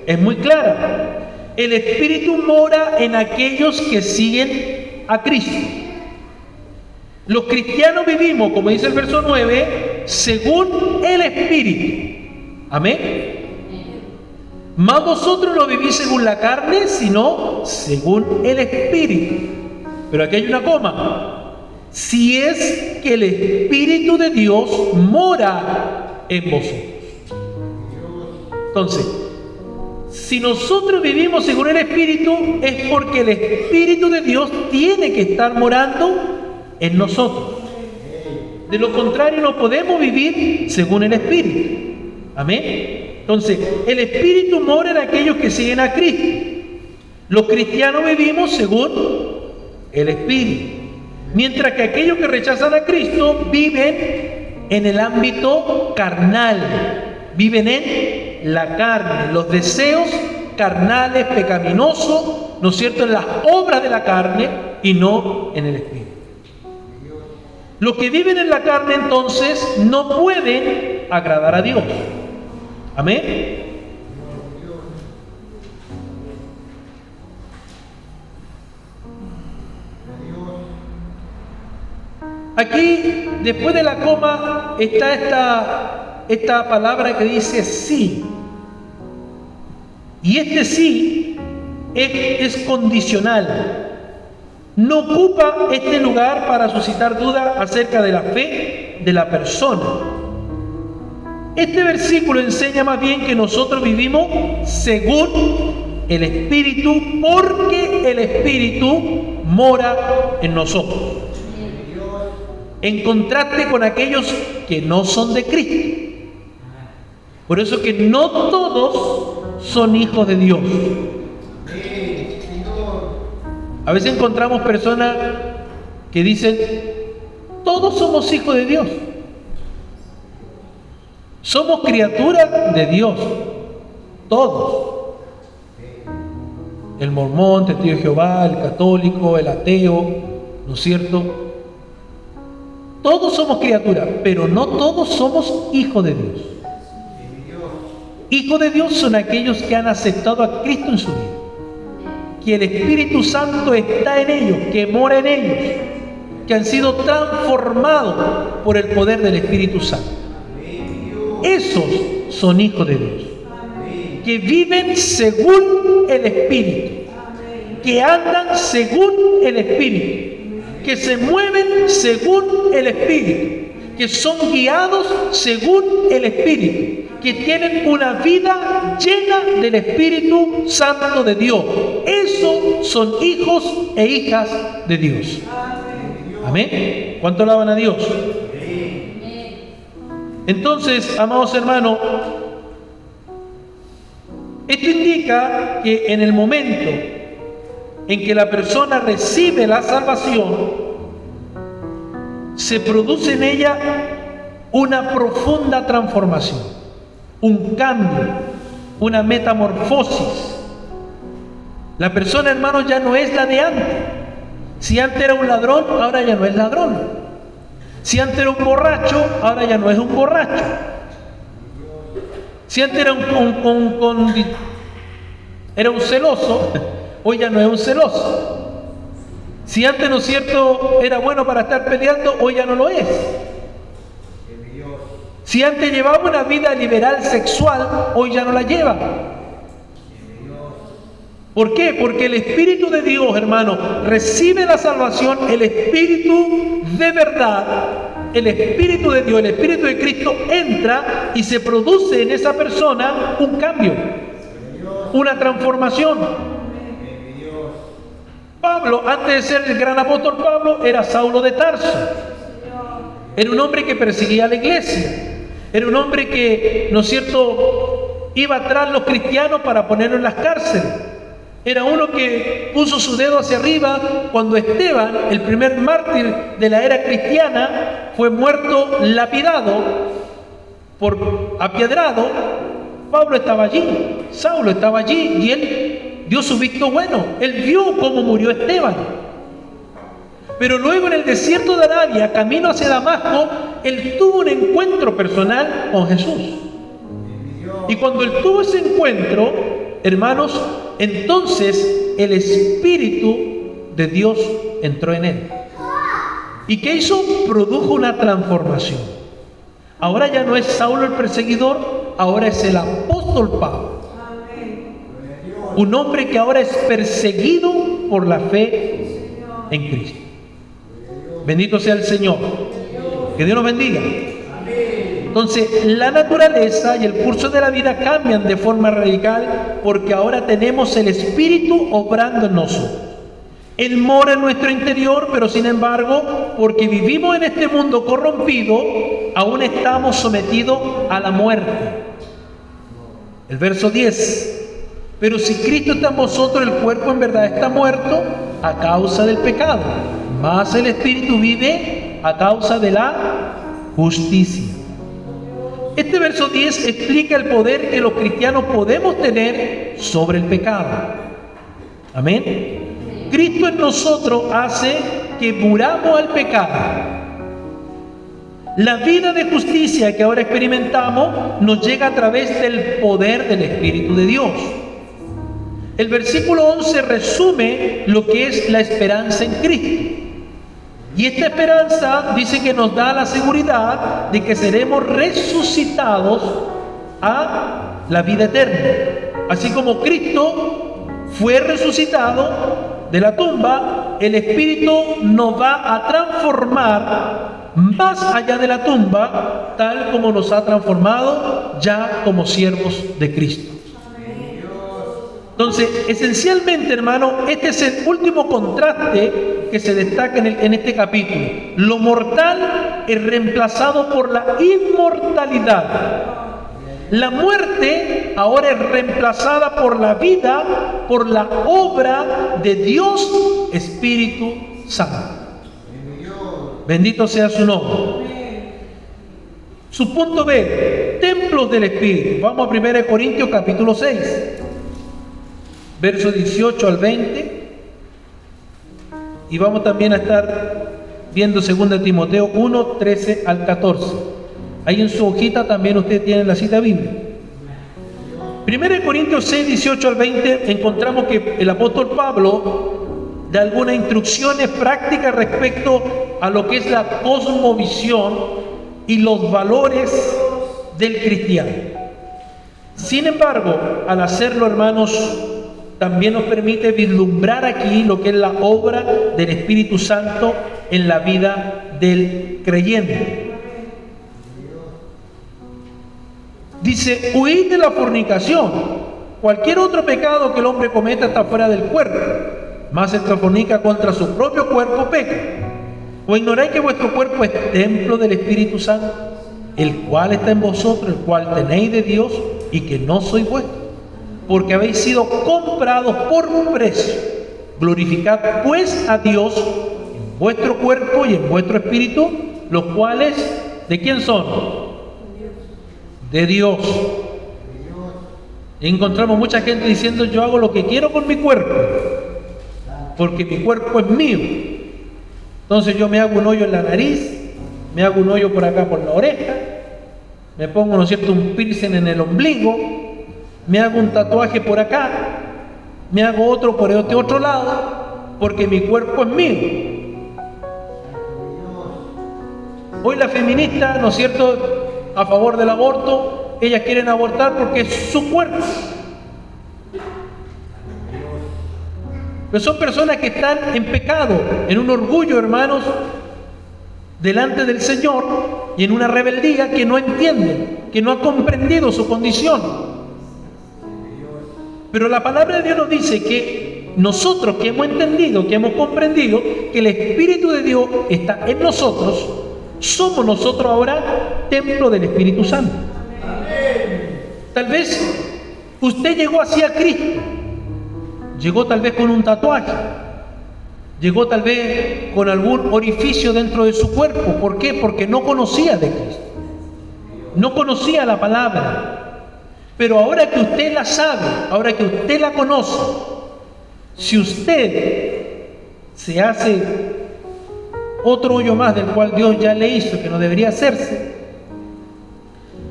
es muy clara. El Espíritu mora en aquellos que siguen a Cristo. Los cristianos vivimos, como dice el verso 9, según el Espíritu. Amén. Más vosotros no vivís según la carne, sino según el Espíritu. Pero aquí hay una coma. Si es que el Espíritu de Dios mora en vosotros. Entonces, si nosotros vivimos según el Espíritu, es porque el Espíritu de Dios tiene que estar morando en nosotros. De lo contrario, no podemos vivir según el Espíritu. Amén. Entonces, el Espíritu mora en aquellos que siguen a Cristo. Los cristianos vivimos según el Espíritu. Mientras que aquellos que rechazan a Cristo viven en el ámbito carnal. Viven en la carne, los deseos carnales, pecaminosos, ¿no es cierto?, en las obras de la carne y no en el Espíritu. Los que viven en la carne entonces no pueden agradar a Dios. Amén. Aquí, después de la coma, está esta palabra que dice sí. Y este sí es condicional. No ocupa este lugar para suscitar dudas acerca de la fe de la persona. Este versículo enseña más bien que nosotros vivimos según el Espíritu, porque el Espíritu mora en nosotros. en contraste con aquellos que no son de Cristo. Por eso que no todos son hijos de Dios. A veces encontramos personas que dicen, todos somos hijos de Dios. Somos criaturas de Dios. Todos. El mormón, el testigo de Jehová, el católico, el ateo, ¿no es cierto? Todos somos criaturas, pero no todos somos hijos de Dios. Hijos de Dios son aquellos que han aceptado a Cristo en su vida, que el Espíritu Santo está en ellos, que mora en ellos, que han sido transformados por el poder del Espíritu Santo. Esos son hijos de Dios, que viven según el Espíritu, que andan según el Espíritu, que se mueven según el Espíritu, que son guiados según el Espíritu, que tienen una vida llena del Espíritu Santo de Dios. Esos son hijos e hijas de Dios. Amén. ¿Cuánto alaban a Dios? Entonces, amados hermanos, esto indica que en el momento en que la persona recibe la salvación, se produce en ella una profunda transformación, un cambio, una metamorfosis. La persona, hermanos, ya no es la de antes. Si antes era un ladrón, ahora ya no es ladrón. Si antes era un borracho, ahora ya no es un borracho. Si antes era un celoso, hoy ya no es un celoso. Si antes, ¿no es cierto?, era bueno para estar peleando, hoy ya no lo es. Si antes llevaba una vida liberal sexual, hoy ya no la lleva. ¿Por qué? Porque el Espíritu de Dios, hermano, recibe la salvación, el Espíritu de verdad, el Espíritu de Dios, el Espíritu de Cristo entra y se produce en esa persona un cambio, una transformación. Pablo, antes de ser el gran apóstol Pablo, era Saulo de Tarso. Era un hombre que perseguía a la iglesia. Era un hombre que, ¿no es cierto?, iba tras los cristianos para ponerlos en las cárceles. Era uno que puso su dedo hacia arriba cuando Esteban, el primer mártir de la era cristiana, fue muerto lapidado, apiedrado. Pablo estaba allí, Saulo estaba allí y él dio su visto bueno. Él vio cómo murió Esteban. Pero luego en el desierto de Arabia, camino hacia Damasco, él tuvo un encuentro personal con Jesús. Y cuando él tuvo ese encuentro, hermanos, entonces el Espíritu de Dios entró en él. ¿Y qué hizo? Produjo una transformación. Ahora ya no es Saulo el perseguidor, ahora es el apóstol Pablo. Un hombre que ahora es perseguido por la fe en Cristo. Bendito sea el Señor. Que Dios nos bendiga. Entonces, la naturaleza y el curso de la vida cambian de forma radical porque ahora tenemos el Espíritu obrando en nosotros. Él mora en nuestro interior, pero sin embargo, porque vivimos en este mundo corrompido, aún estamos sometidos a la muerte. El verso 10. Pero si Cristo está en vosotros, el cuerpo en verdad está muerto a causa del pecado, mas el Espíritu vive a causa de la justicia. Este verso 10 explica el poder que los cristianos podemos tener sobre el pecado. Amén. Cristo en nosotros hace que muramos al pecado. La vida de justicia que ahora experimentamos nos llega a través del poder del Espíritu de Dios. El versículo 11 resume lo que es la esperanza en Cristo. Y esta esperanza dice que nos da la seguridad de que seremos resucitados a la vida eterna. Así como Cristo fue resucitado de la tumba, el Espíritu nos va a transformar más allá de la tumba, tal como nos ha transformado ya como siervos de Cristo. Entonces, esencialmente, hermano, este es el último contraste que se destaca en este capítulo. Lo mortal es reemplazado por la inmortalidad. La muerte ahora es reemplazada por la vida, por la obra de Dios Espíritu Santo. Bendito sea su nombre. Su punto B, templos del Espíritu. Vamos a 1 Corintios capítulo 6, versos 18 al 20. Y vamos también a estar viendo 2 Timoteo 1, 13 al 14. Ahí en su hojita también usted tiene la cita bíblica. 1 Corintios 6, 18 al 20, encontramos que el apóstol Pablo da algunas instrucciones prácticas respecto a lo que es la cosmovisión y los valores del cristiano. Sin embargo, al hacerlo, hermanos, también nos permite vislumbrar aquí lo que es la obra del Espíritu Santo en la vida del creyente. Dice, huid de la fornicación. Cualquier otro pecado que el hombre cometa está fuera del cuerpo, mas el que fornica contra su propio cuerpo peca. ¿O ignoráis que vuestro cuerpo es templo del Espíritu Santo, el cual está en vosotros, el cual tenéis de Dios, y que no sois vuestros? Porque habéis sido comprados por un precio. Glorificad pues a Dios en vuestro cuerpo y en vuestro espíritu, los cuales, ¿de quién son? De Dios. Y encontramos mucha gente diciendo, yo hago lo que quiero con mi cuerpo, porque mi cuerpo es mío. Entonces yo me hago un hoyo en la nariz, me hago un hoyo por acá por la oreja, me pongo, ¿no es cierto?, un piercing en el ombligo, me hago un tatuaje por acá, me hago otro por este otro lado, porque mi cuerpo es mío. Hoy la feminista, ¿no es cierto?, a favor del aborto, ellas quieren abortar porque es su cuerpo. Pero son personas que están en pecado, en un orgullo, hermanos, delante del Señor, y en una rebeldía que no entienden, que no ha comprendido su condición. Pero la palabra de Dios nos dice que nosotros que hemos entendido, que hemos comprendido que el Espíritu de Dios está en nosotros, somos nosotros ahora templo del Espíritu Santo. Tal vez usted llegó hacia Cristo, llegó tal vez con un tatuaje, llegó tal vez con algún orificio dentro de su cuerpo. ¿Por qué? Porque no conocía de Cristo, no conocía la palabra. Pero ahora que usted la sabe, ahora que usted la conoce, si usted se hace otro hoyo más del cual Dios ya le hizo, que no debería hacerse,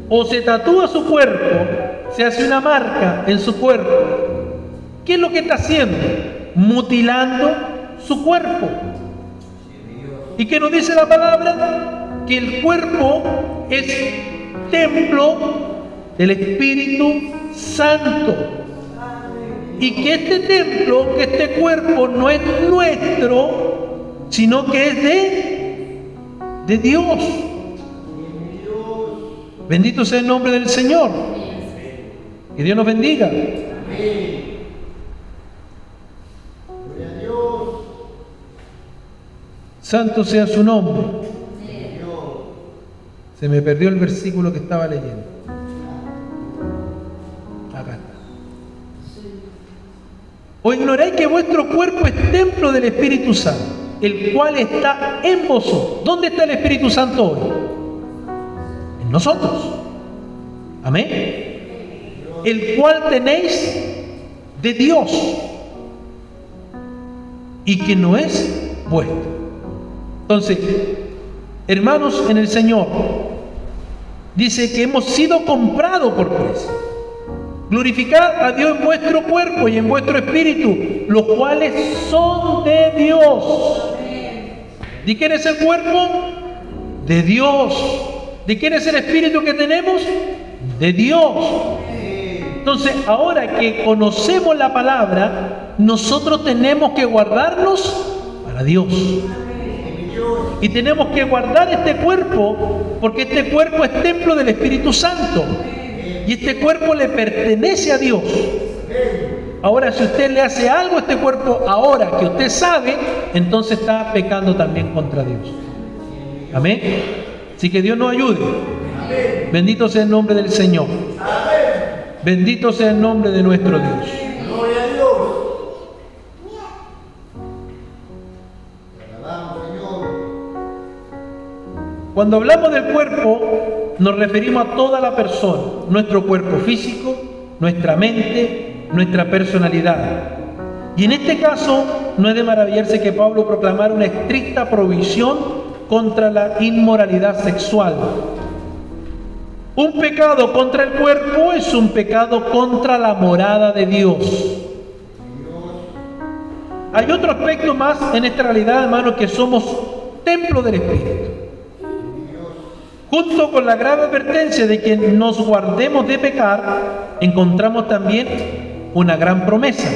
o se tatúa su cuerpo, se hace una marca en su cuerpo, ¿qué es lo que está haciendo? Mutilando su cuerpo. ¿Y qué nos dice la palabra? Que el cuerpo es templo del Espíritu Santo, y que este templo, que este cuerpo no es nuestro, sino que es de Dios. Bendito sea el nombre del Señor. Que Dios nos bendiga. Santo sea su nombre. Se me perdió el versículo que estaba leyendo. Acá está. ¿O ignoráis que vuestro cuerpo es templo del Espíritu Santo, el cual está en vosotros? ¿Dónde está el Espíritu Santo hoy? En nosotros. Amén. El cual tenéis de Dios, y que no es vuestro. Entonces, hermanos en el Señor, dice que hemos sido comprados por precio. Glorificad a Dios en vuestro cuerpo y en vuestro espíritu, los cuales son de Dios. ¿De quién es el cuerpo? De Dios. ¿De quién es el espíritu que tenemos? De Dios. Entonces, ahora que conocemos la palabra, nosotros tenemos que guardarnos para Dios. Y tenemos que guardar este cuerpo, porque este cuerpo es templo del Espíritu Santo. Y este cuerpo le pertenece a Dios. Ahora, si usted le hace algo a este cuerpo ahora que usted sabe, entonces está pecando también contra Dios. Amén. Así que Dios nos ayude. Bendito sea el nombre del Señor. Bendito sea el nombre de nuestro Dios. Gloria a Dios. Cuando hablamos del cuerpo, nos referimos a toda la persona, nuestro cuerpo físico, nuestra mente, nuestra personalidad. Y en este caso, no es de maravillarse que Pablo proclamara una estricta prohibición contra la inmoralidad sexual. Un pecado contra el cuerpo es un pecado contra la morada de Dios. Hay otro aspecto más en esta realidad, hermanos, que somos templo del Espíritu. Junto con la grave advertencia de que nos guardemos de pecar, encontramos también una gran promesa.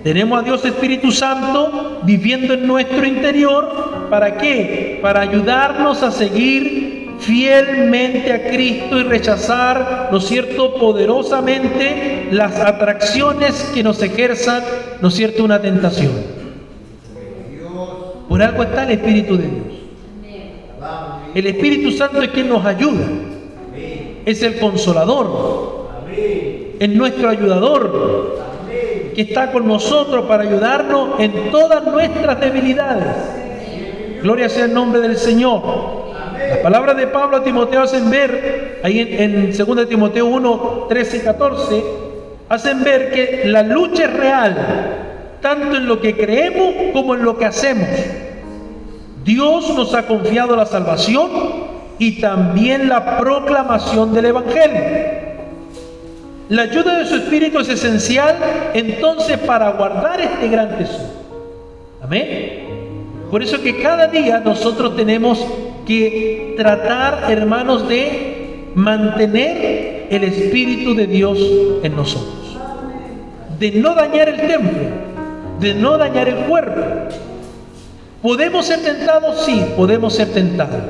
Tenemos a Dios Espíritu Santo viviendo en nuestro interior. ¿Para qué? Para ayudarnos a seguir fielmente a Cristo y rechazar, ¿no es cierto?, poderosamente las atracciones que nos ejerzan, ¿no es cierto?, una tentación. Por algo está el Espíritu de Dios. El Espíritu Santo es quien nos ayuda. Es el consolador. Es nuestro ayudador, que está con nosotros para ayudarnos en todas nuestras debilidades. Gloria sea el nombre del Señor. Las palabras de Pablo a Timoteo hacen ver, ahí en 2 Timoteo 1, 13 y 14, hacen ver que la lucha es real, tanto en lo que creemos como en lo que hacemos. Dios nos ha confiado la salvación y también la proclamación del Evangelio. La ayuda de su Espíritu es esencial entonces para guardar este gran tesoro. Amén. Por eso que cada día nosotros tenemos que tratar, hermanos, de mantener el Espíritu de Dios en nosotros. De no dañar el templo, de no dañar el cuerpo. ¿Podemos ser tentados? Sí, podemos ser tentados.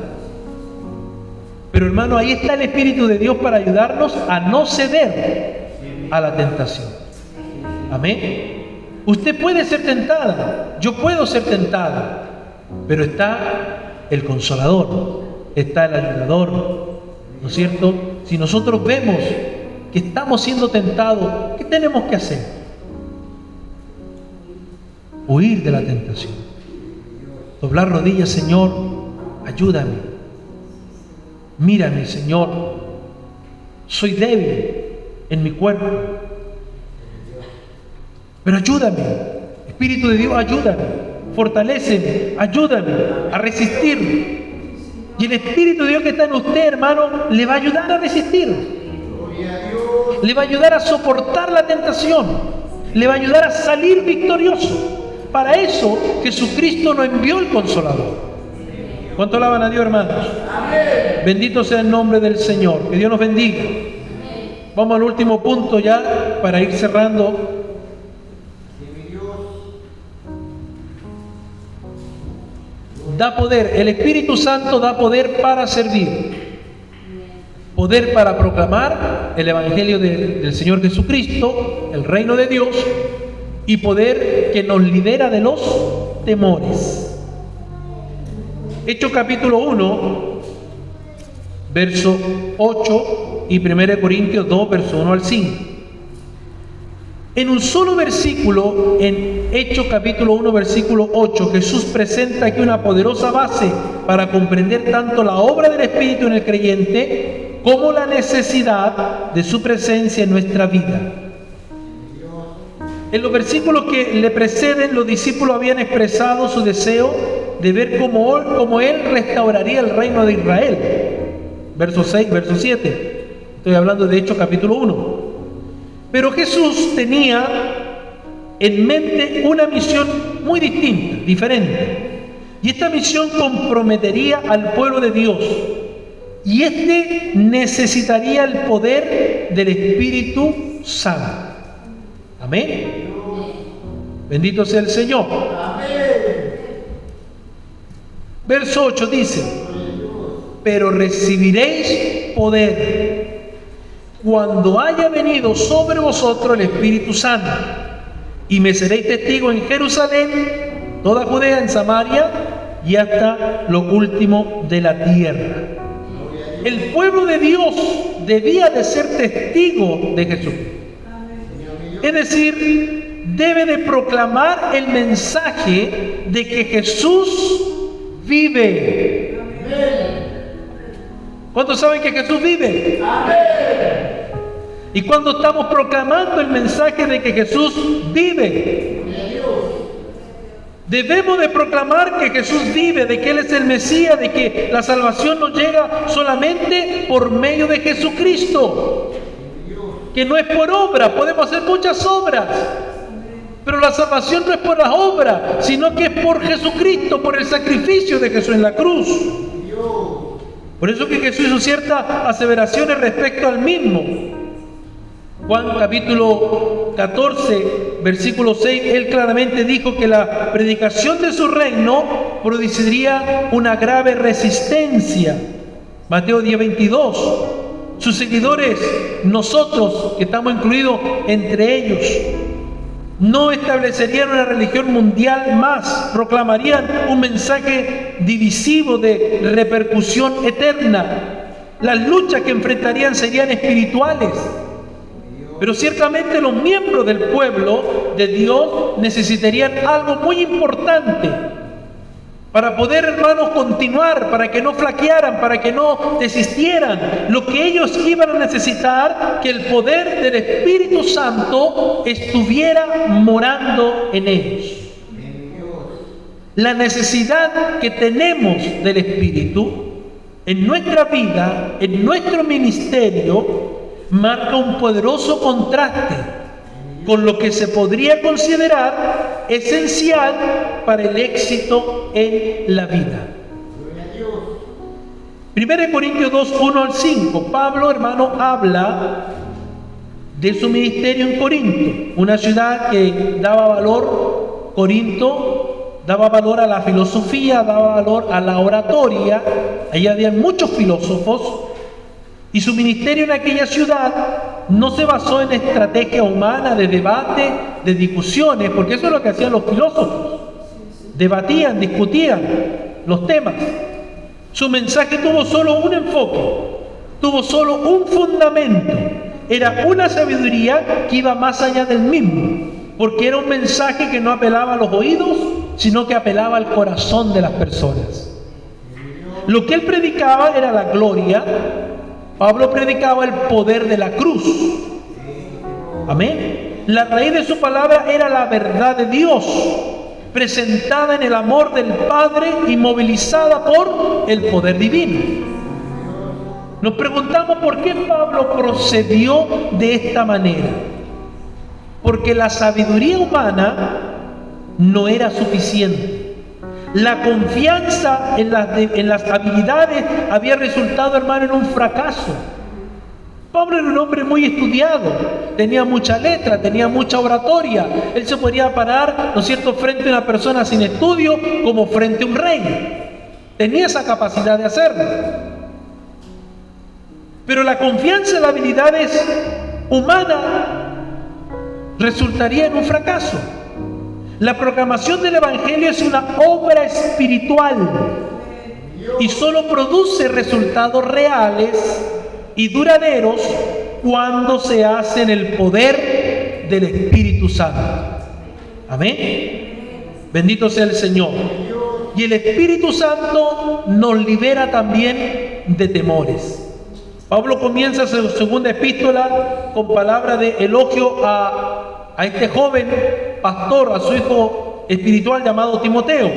Pero hermano, ahí está el Espíritu de Dios para ayudarnos a no ceder a la tentación. Amén. Usted puede ser tentada, yo puedo ser tentada, pero está el Consolador, está el Ayudador, ¿no es cierto? Si nosotros vemos que estamos siendo tentados, ¿qué tenemos que hacer? Huir de la tentación. Doblar rodillas, Señor, ayúdame. Mírame, Señor. Soy débil en mi cuerpo. Pero ayúdame. Espíritu de Dios, ayúdame. Fortaléceme, ayúdame a resistir. Y el Espíritu de Dios que está en usted, hermano, le va a ayudar a resistir. Le va a ayudar a soportar la tentación. Le va a ayudar a salir victorioso. Para eso Jesucristo nos envió el Consolador. ¿Cuánto alaban a Dios, hermanos? Amén. Bendito sea el nombre del Señor. Que Dios nos bendiga. Vamos al último punto ya para ir cerrando. Da poder, el Espíritu Santo da poder para servir, poder para proclamar el Evangelio del Señor Jesucristo, el reino de Dios, y poder que nos libera de los temores. Hechos capítulo 1, verso 8 y 1 Corintios 2, verso 1 al 5. En un solo versículo, en Hechos capítulo 1, versículo 8, Jesús presenta aquí una poderosa base para comprender tanto la obra del Espíritu en el creyente como la necesidad de su presencia en nuestra vida. En los versículos que le preceden, los discípulos habían expresado su deseo de ver cómo Él restauraría el reino de Israel. Verso 6, verso 7. Estoy hablando de Hechos capítulo 1. Pero Jesús tenía en mente una misión muy distinta, diferente. Y esta misión comprometería al pueblo de Dios. Y este necesitaría el poder del Espíritu Santo. Amén. Bendito sea el Señor. Verso 8 dice: pero recibiréis poder cuando haya venido sobre vosotros el Espíritu Santo, Y me seréis testigo en Jerusalén, toda Judea, en Samaria y hasta lo último de la tierra. El pueblo de Dios debía de ser testigo de Jesús. Es decir, debe de proclamar el mensaje de que Jesús vive. ¿Cuántos saben que Jesús vive? Y cuando estamos proclamando el mensaje de que Jesús vive, debemos de proclamar que Jesús vive, de que Él es el Mesías, de que la salvación nos llega solamente por medio de Jesucristo, que no es por obra. Podemos hacer muchas obras, pero la salvación no es por las obras, sino que es por Jesucristo, por el sacrificio de Jesús en la cruz. Por eso que Jesús hizo ciertas aseveraciones respecto al mismo. Juan capítulo 14, versículo 6, Él claramente dijo que la predicación de su reino produciría una grave resistencia. Mateo 10, 22. Sus seguidores, nosotros que estamos incluidos entre ellos, no establecerían una religión mundial más, proclamarían un mensaje divisivo de repercusión eterna. Las luchas que enfrentarían serían espirituales. Pero ciertamente los miembros del pueblo de Dios necesitarían algo muy importante para poder, hermanos, continuar, para que no flaquearan, para que no desistieran. Lo que ellos iban a necesitar, que el poder del Espíritu Santo estuviera morando en ellos. La necesidad que tenemos del Espíritu en nuestra vida, en nuestro ministerio, marca un poderoso contraste con lo que se podría considerar esencial para el éxito en la vida. 1 Corintios 2, 1 al 5, Pablo, hermano, habla de su ministerio en Corinto, una ciudad que daba valor, Corinto, daba valor a la filosofía, daba valor a la oratoria. Allí había muchos filósofos. Y su ministerio en aquella ciudad no se basó en estrategia humana de debate, de discusiones, porque eso es lo que hacían los filósofos. Debatían, discutían los temas. Su mensaje tuvo solo un enfoque, tuvo solo un fundamento. Era una sabiduría que iba más allá del mismo, porque era un mensaje que no apelaba a los oídos, sino que apelaba al corazón de las personas. Lo que él predicaba era la gloria. Pablo predicaba el poder de la cruz. Amén. La raíz de su palabra era la verdad de Dios, presentada en el amor del Padre y movilizada por el poder divino. Nos preguntamos por qué Pablo procedió de esta manera. Porque la sabiduría humana no era suficiente. La confianza en las habilidades había resultado, hermano, en un fracaso. Pablo era un hombre muy estudiado, tenía mucha letra, tenía mucha oratoria. Él se podía parar, ¿no es cierto?, frente a una persona sin estudio como frente a un rey. Tenía esa capacidad de hacerlo. Pero la confianza en las habilidades humanas resultaría en un fracaso. La proclamación del Evangelio es una obra espiritual y solo produce resultados reales y duraderos cuando se hace en el poder del Espíritu Santo. Amén. Bendito sea el Señor. Y el Espíritu Santo nos libera también de temores. Pablo comienza su segunda epístola con palabras de elogio a este joven pastor, a su hijo espiritual llamado Timoteo.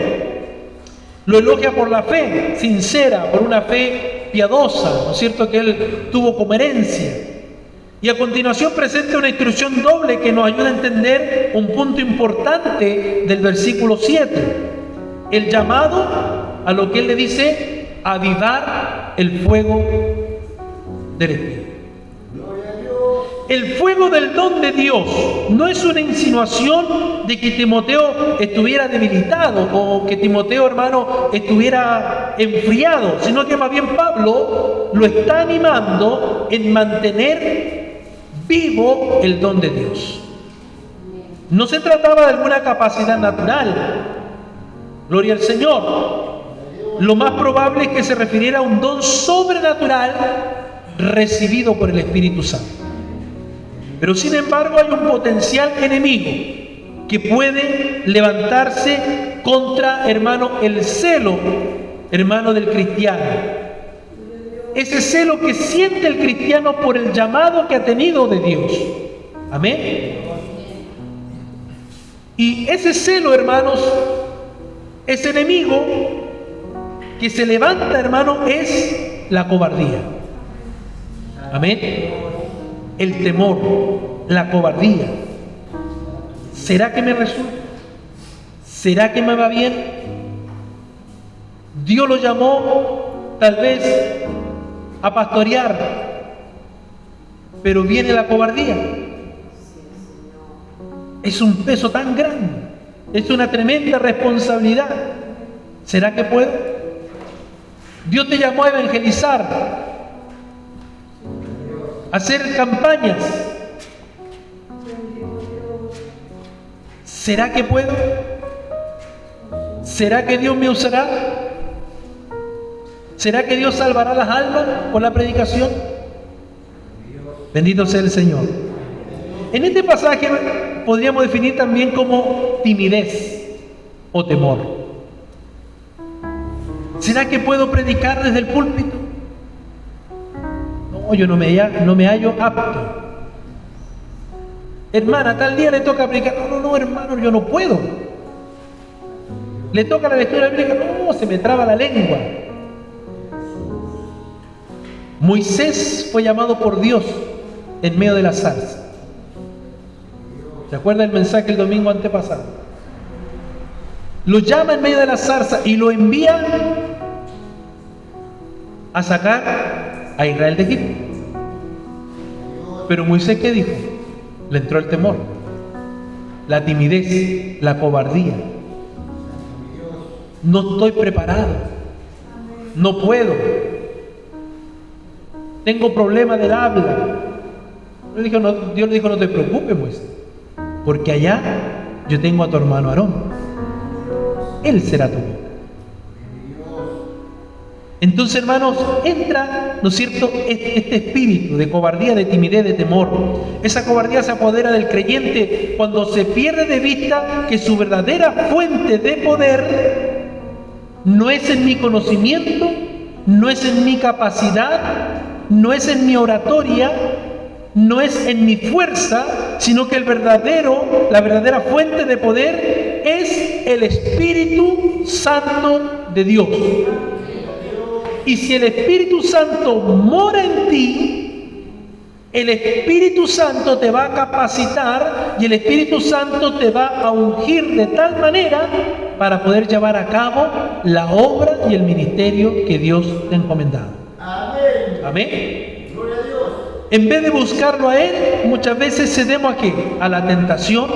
Lo elogia por la fe sincera, por una fe piadosa, ¿no es cierto?, que él tuvo como herencia. Y a continuación presenta una instrucción doble que nos ayuda a entender un punto importante del versículo 7. El llamado a lo que él le dice, avivar el fuego del Espíritu. El fuego del don de Dios no es una insinuación de que Timoteo estuviera debilitado o que Timoteo, hermano, estuviera enfriado, sino que más bien Pablo lo está animando en mantener vivo el don de Dios. No se trataba de alguna capacidad natural. Gloria al Señor. Lo más probable es que se refiriera a un don sobrenatural recibido por el Espíritu Santo. Pero sin embargo hay un potencial enemigo que puede levantarse contra, hermano, el celo, hermano, del cristiano. Ese celo que siente el cristiano por el llamado que ha tenido de Dios. Amén. Y ese celo, hermanos, ese enemigo que se levanta, hermano, es la cobardía. Amén. El temor, la cobardía. ¿Será que me resulta? ¿Será que me va bien? Dios lo llamó tal vez a pastorear, pero viene la cobardía. Es un peso tan grande, es una tremenda responsabilidad. ¿Será que puedo? Dios te llamó a evangelizar, a hacer campañas. ¿Será que puedo? ¿Será que Dios me usará? ¿Será que Dios salvará las almas por la predicación? Bendito sea el Señor. En este pasaje podríamos definir también como timidez o temor. ¿Será que puedo predicar desde el púlpito? No, yo no me hallo apto. Hermana, tal día le toca predicar. No, hermano, yo no puedo. Le toca la lectura bíblica. No, se me traba la lengua. Moisés fue llamado por Dios en medio de la zarza. ¿Se acuerda el mensaje el domingo antepasado? Lo llama en medio de la zarza y lo envía a sacar a Israel de Egipto. Pero Moisés, ¿qué dijo? Le entró el temor, la timidez, la cobardía. No estoy preparado, no puedo, tengo problemas del habla. Dios le dijo, no te preocupes, Moisés, porque allá yo tengo a tu hermano Aarón. Él será tu guía. Entonces, hermanos, entra, ¿no es cierto?, este espíritu de cobardía, de timidez, de temor. Esa cobardía se apodera del creyente cuando se pierde de vista que su verdadera fuente de poder no es en mi conocimiento, no es en mi capacidad, no es en mi oratoria, no es en mi fuerza, sino que la verdadera fuente de poder es el Espíritu Santo de Dios. Y si el Espíritu Santo mora en ti, el Espíritu Santo te va a capacitar y el Espíritu Santo te va a ungir de tal manera para poder llevar a cabo la obra y el ministerio que Dios te ha encomendado. Amén. Amén. Gloria a Dios. En vez de buscarlo a Él, muchas veces cedemos ¿a qué? A la tentación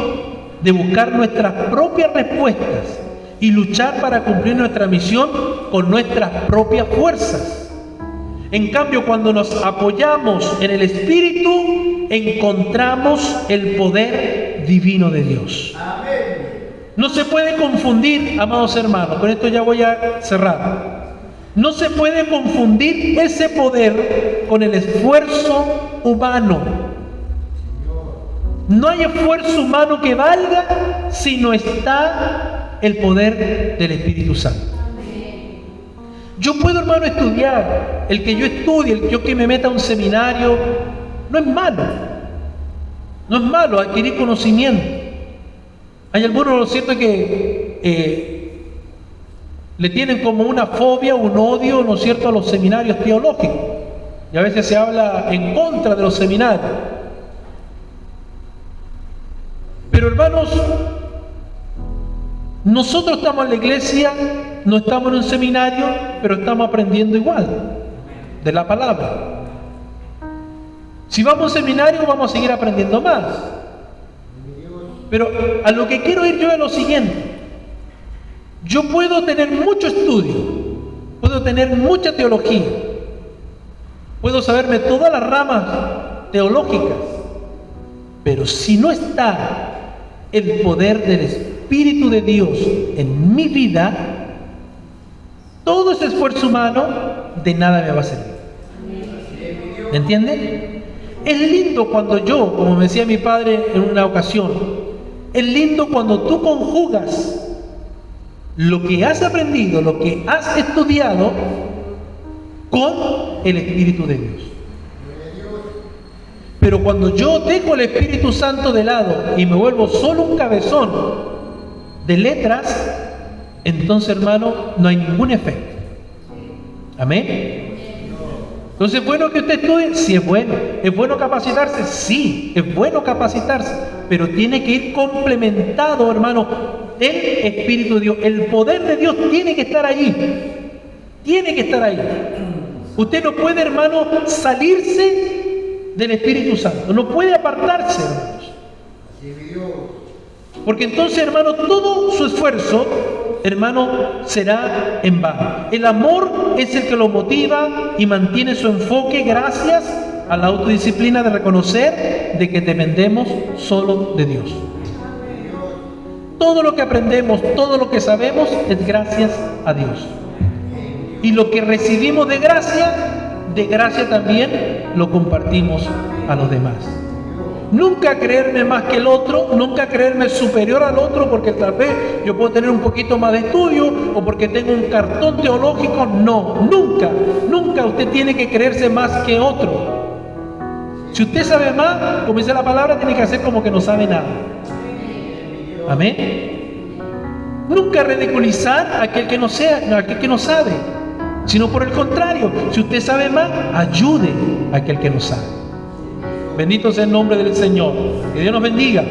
de buscar nuestras propias respuestas y luchar para cumplir nuestra misión con nuestras propias fuerzas. En cambio, cuando nos apoyamos en el Espíritu, encontramos el poder divino de Dios. Amén. No se puede confundir, amados hermanos, con esto ya voy a cerrar. No se puede confundir ese poder con el esfuerzo humano. No hay esfuerzo humano que valga si no está el poder del Espíritu Santo. Yo puedo, hermano, estudiar. El que yo estudie, yo que me meta a un seminario, no es malo. No es malo adquirir conocimiento. Hay algunos, ¿no es cierto?, que le tienen como una fobia, un odio, ¿no es cierto?, a los seminarios teológicos. Y a veces se habla en contra de los seminarios. Pero, hermanos, nosotros estamos en la iglesia, no estamos en un seminario, pero estamos aprendiendo igual de la palabra. Si vamos a un seminario, vamos a seguir aprendiendo más. Pero a lo que quiero ir yo es lo siguiente. Yo puedo tener mucho estudio, puedo tener mucha teología, puedo saberme todas las ramas teológicas, pero si no está el poder del Espíritu de Dios en mi vida, todo ese esfuerzo humano de nada me va a servir. ¿Me entienden? Es lindo cuando yo, como me decía mi padre en una ocasión, es lindo cuando tú conjugas lo que has aprendido, lo que has estudiado, con el Espíritu de Dios. Pero cuando yo dejo el Espíritu Santo de lado y me vuelvo solo un cabezón de letras, entonces, hermano, no hay ningún efecto. Amén. Entonces, ¿es bueno que usted estudie? Sí, es bueno. ¿Es bueno capacitarse? Sí, es bueno capacitarse. Pero tiene que ir complementado, hermano, el Espíritu de Dios. El poder de Dios tiene que estar allí. Tiene que estar ahí. Usted no puede, hermano, salirse del Espíritu Santo. No puede apartarse, hermanos. Porque entonces, hermano, todo su esfuerzo, hermano, será en vano. El amor es el que lo motiva y mantiene su enfoque gracias a la autodisciplina de reconocer de que dependemos solo de Dios. Todo lo que aprendemos, todo lo que sabemos es gracias a Dios. Y lo que recibimos de gracia también lo compartimos a los demás. Nunca creerme más que el otro, nunca creerme superior al otro porque tal vez yo puedo tener un poquito más de estudio o porque tengo un cartón teológico. No, nunca usted tiene que creerse más que otro. Si usted sabe más, como dice la palabra, tiene que hacer como que no sabe nada. Amén. Nunca ridiculizar a aquel que no sabe, sino por el contrario, si usted sabe más, ayude a aquel que no sabe. Bendito sea el nombre del Señor. Que Dios nos bendiga.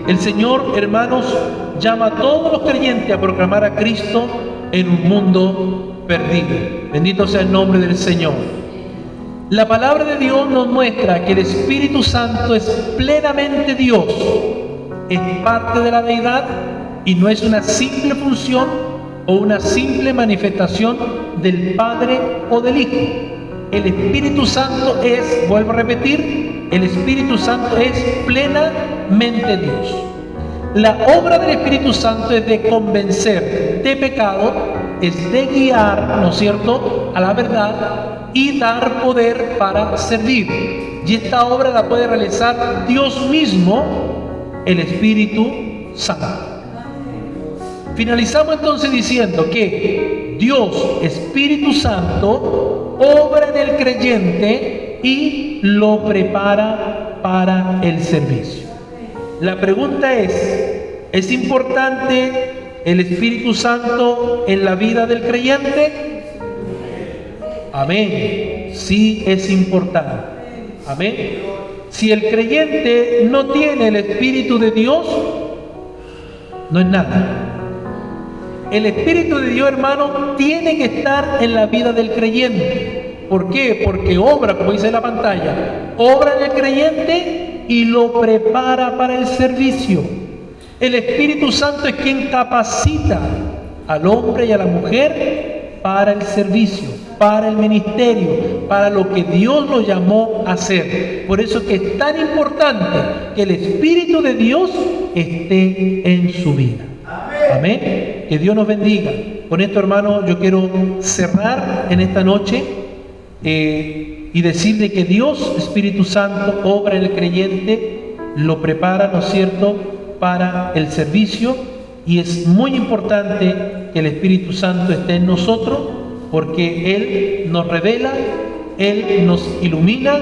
El Señor, hermanos, llama a todos los creyentes a proclamar a Cristo en un mundo perdido. Bendito sea el nombre del Señor. La palabra de Dios nos muestra que el Espíritu Santo es plenamente Dios. Es parte de la deidad y no es una simple función o una simple manifestación del Padre o del Hijo. El Espíritu Santo es, vuelvo a repetir, el Espíritu Santo es plenamente Dios. La obra del Espíritu Santo es de convencer de pecado, es de guiar, ¿no es cierto?, a la verdad y dar poder para servir. Y esta obra la puede realizar Dios mismo, el Espíritu Santo. Finalizamos entonces diciendo que Dios, Espíritu Santo, obra en el creyente y lo prepara para el servicio. La pregunta ¿es importante el Espíritu Santo en la vida del creyente? Amén. Sí, es importante. Amén. Si el creyente no tiene el Espíritu de Dios, no es nada. El Espíritu de Dios, hermano, tiene que estar en la vida del creyente. ¿Por qué? Porque obra, como dice en la pantalla, obra en el creyente y lo prepara para el servicio. El Espíritu Santo es quien capacita al hombre y a la mujer para el servicio, para el ministerio, para lo que Dios lo llamó a hacer. Por eso que es tan importante que el Espíritu de Dios esté en su vida. Amén. Que Dios nos bendiga. Con esto, hermano, yo quiero cerrar en esta noche y decirle que Dios, Espíritu Santo, obra en el creyente, lo prepara, ¿no es cierto?, para el servicio. Y es muy importante que el Espíritu Santo esté en nosotros, porque Él nos revela, Él nos ilumina,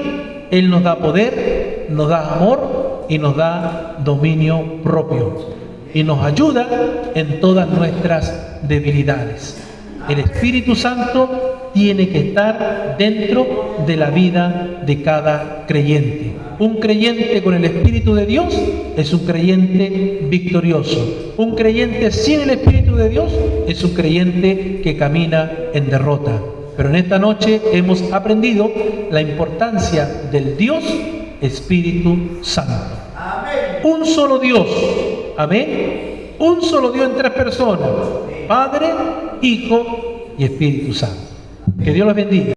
Él nos da poder, nos da amor y nos da dominio propio. Y nos ayuda en todas nuestras debilidades. El Espíritu Santo tiene que estar dentro de la vida de cada creyente. Un creyente con el Espíritu de Dios es un creyente victorioso. Un creyente sin el Espíritu de Dios es un creyente que camina en derrota. Pero en esta noche hemos aprendido la importancia del Dios Espíritu Santo. Un solo Dios. Amén. Un solo Dios en tres personas: Padre, Hijo y Espíritu Santo. Que Dios los bendiga.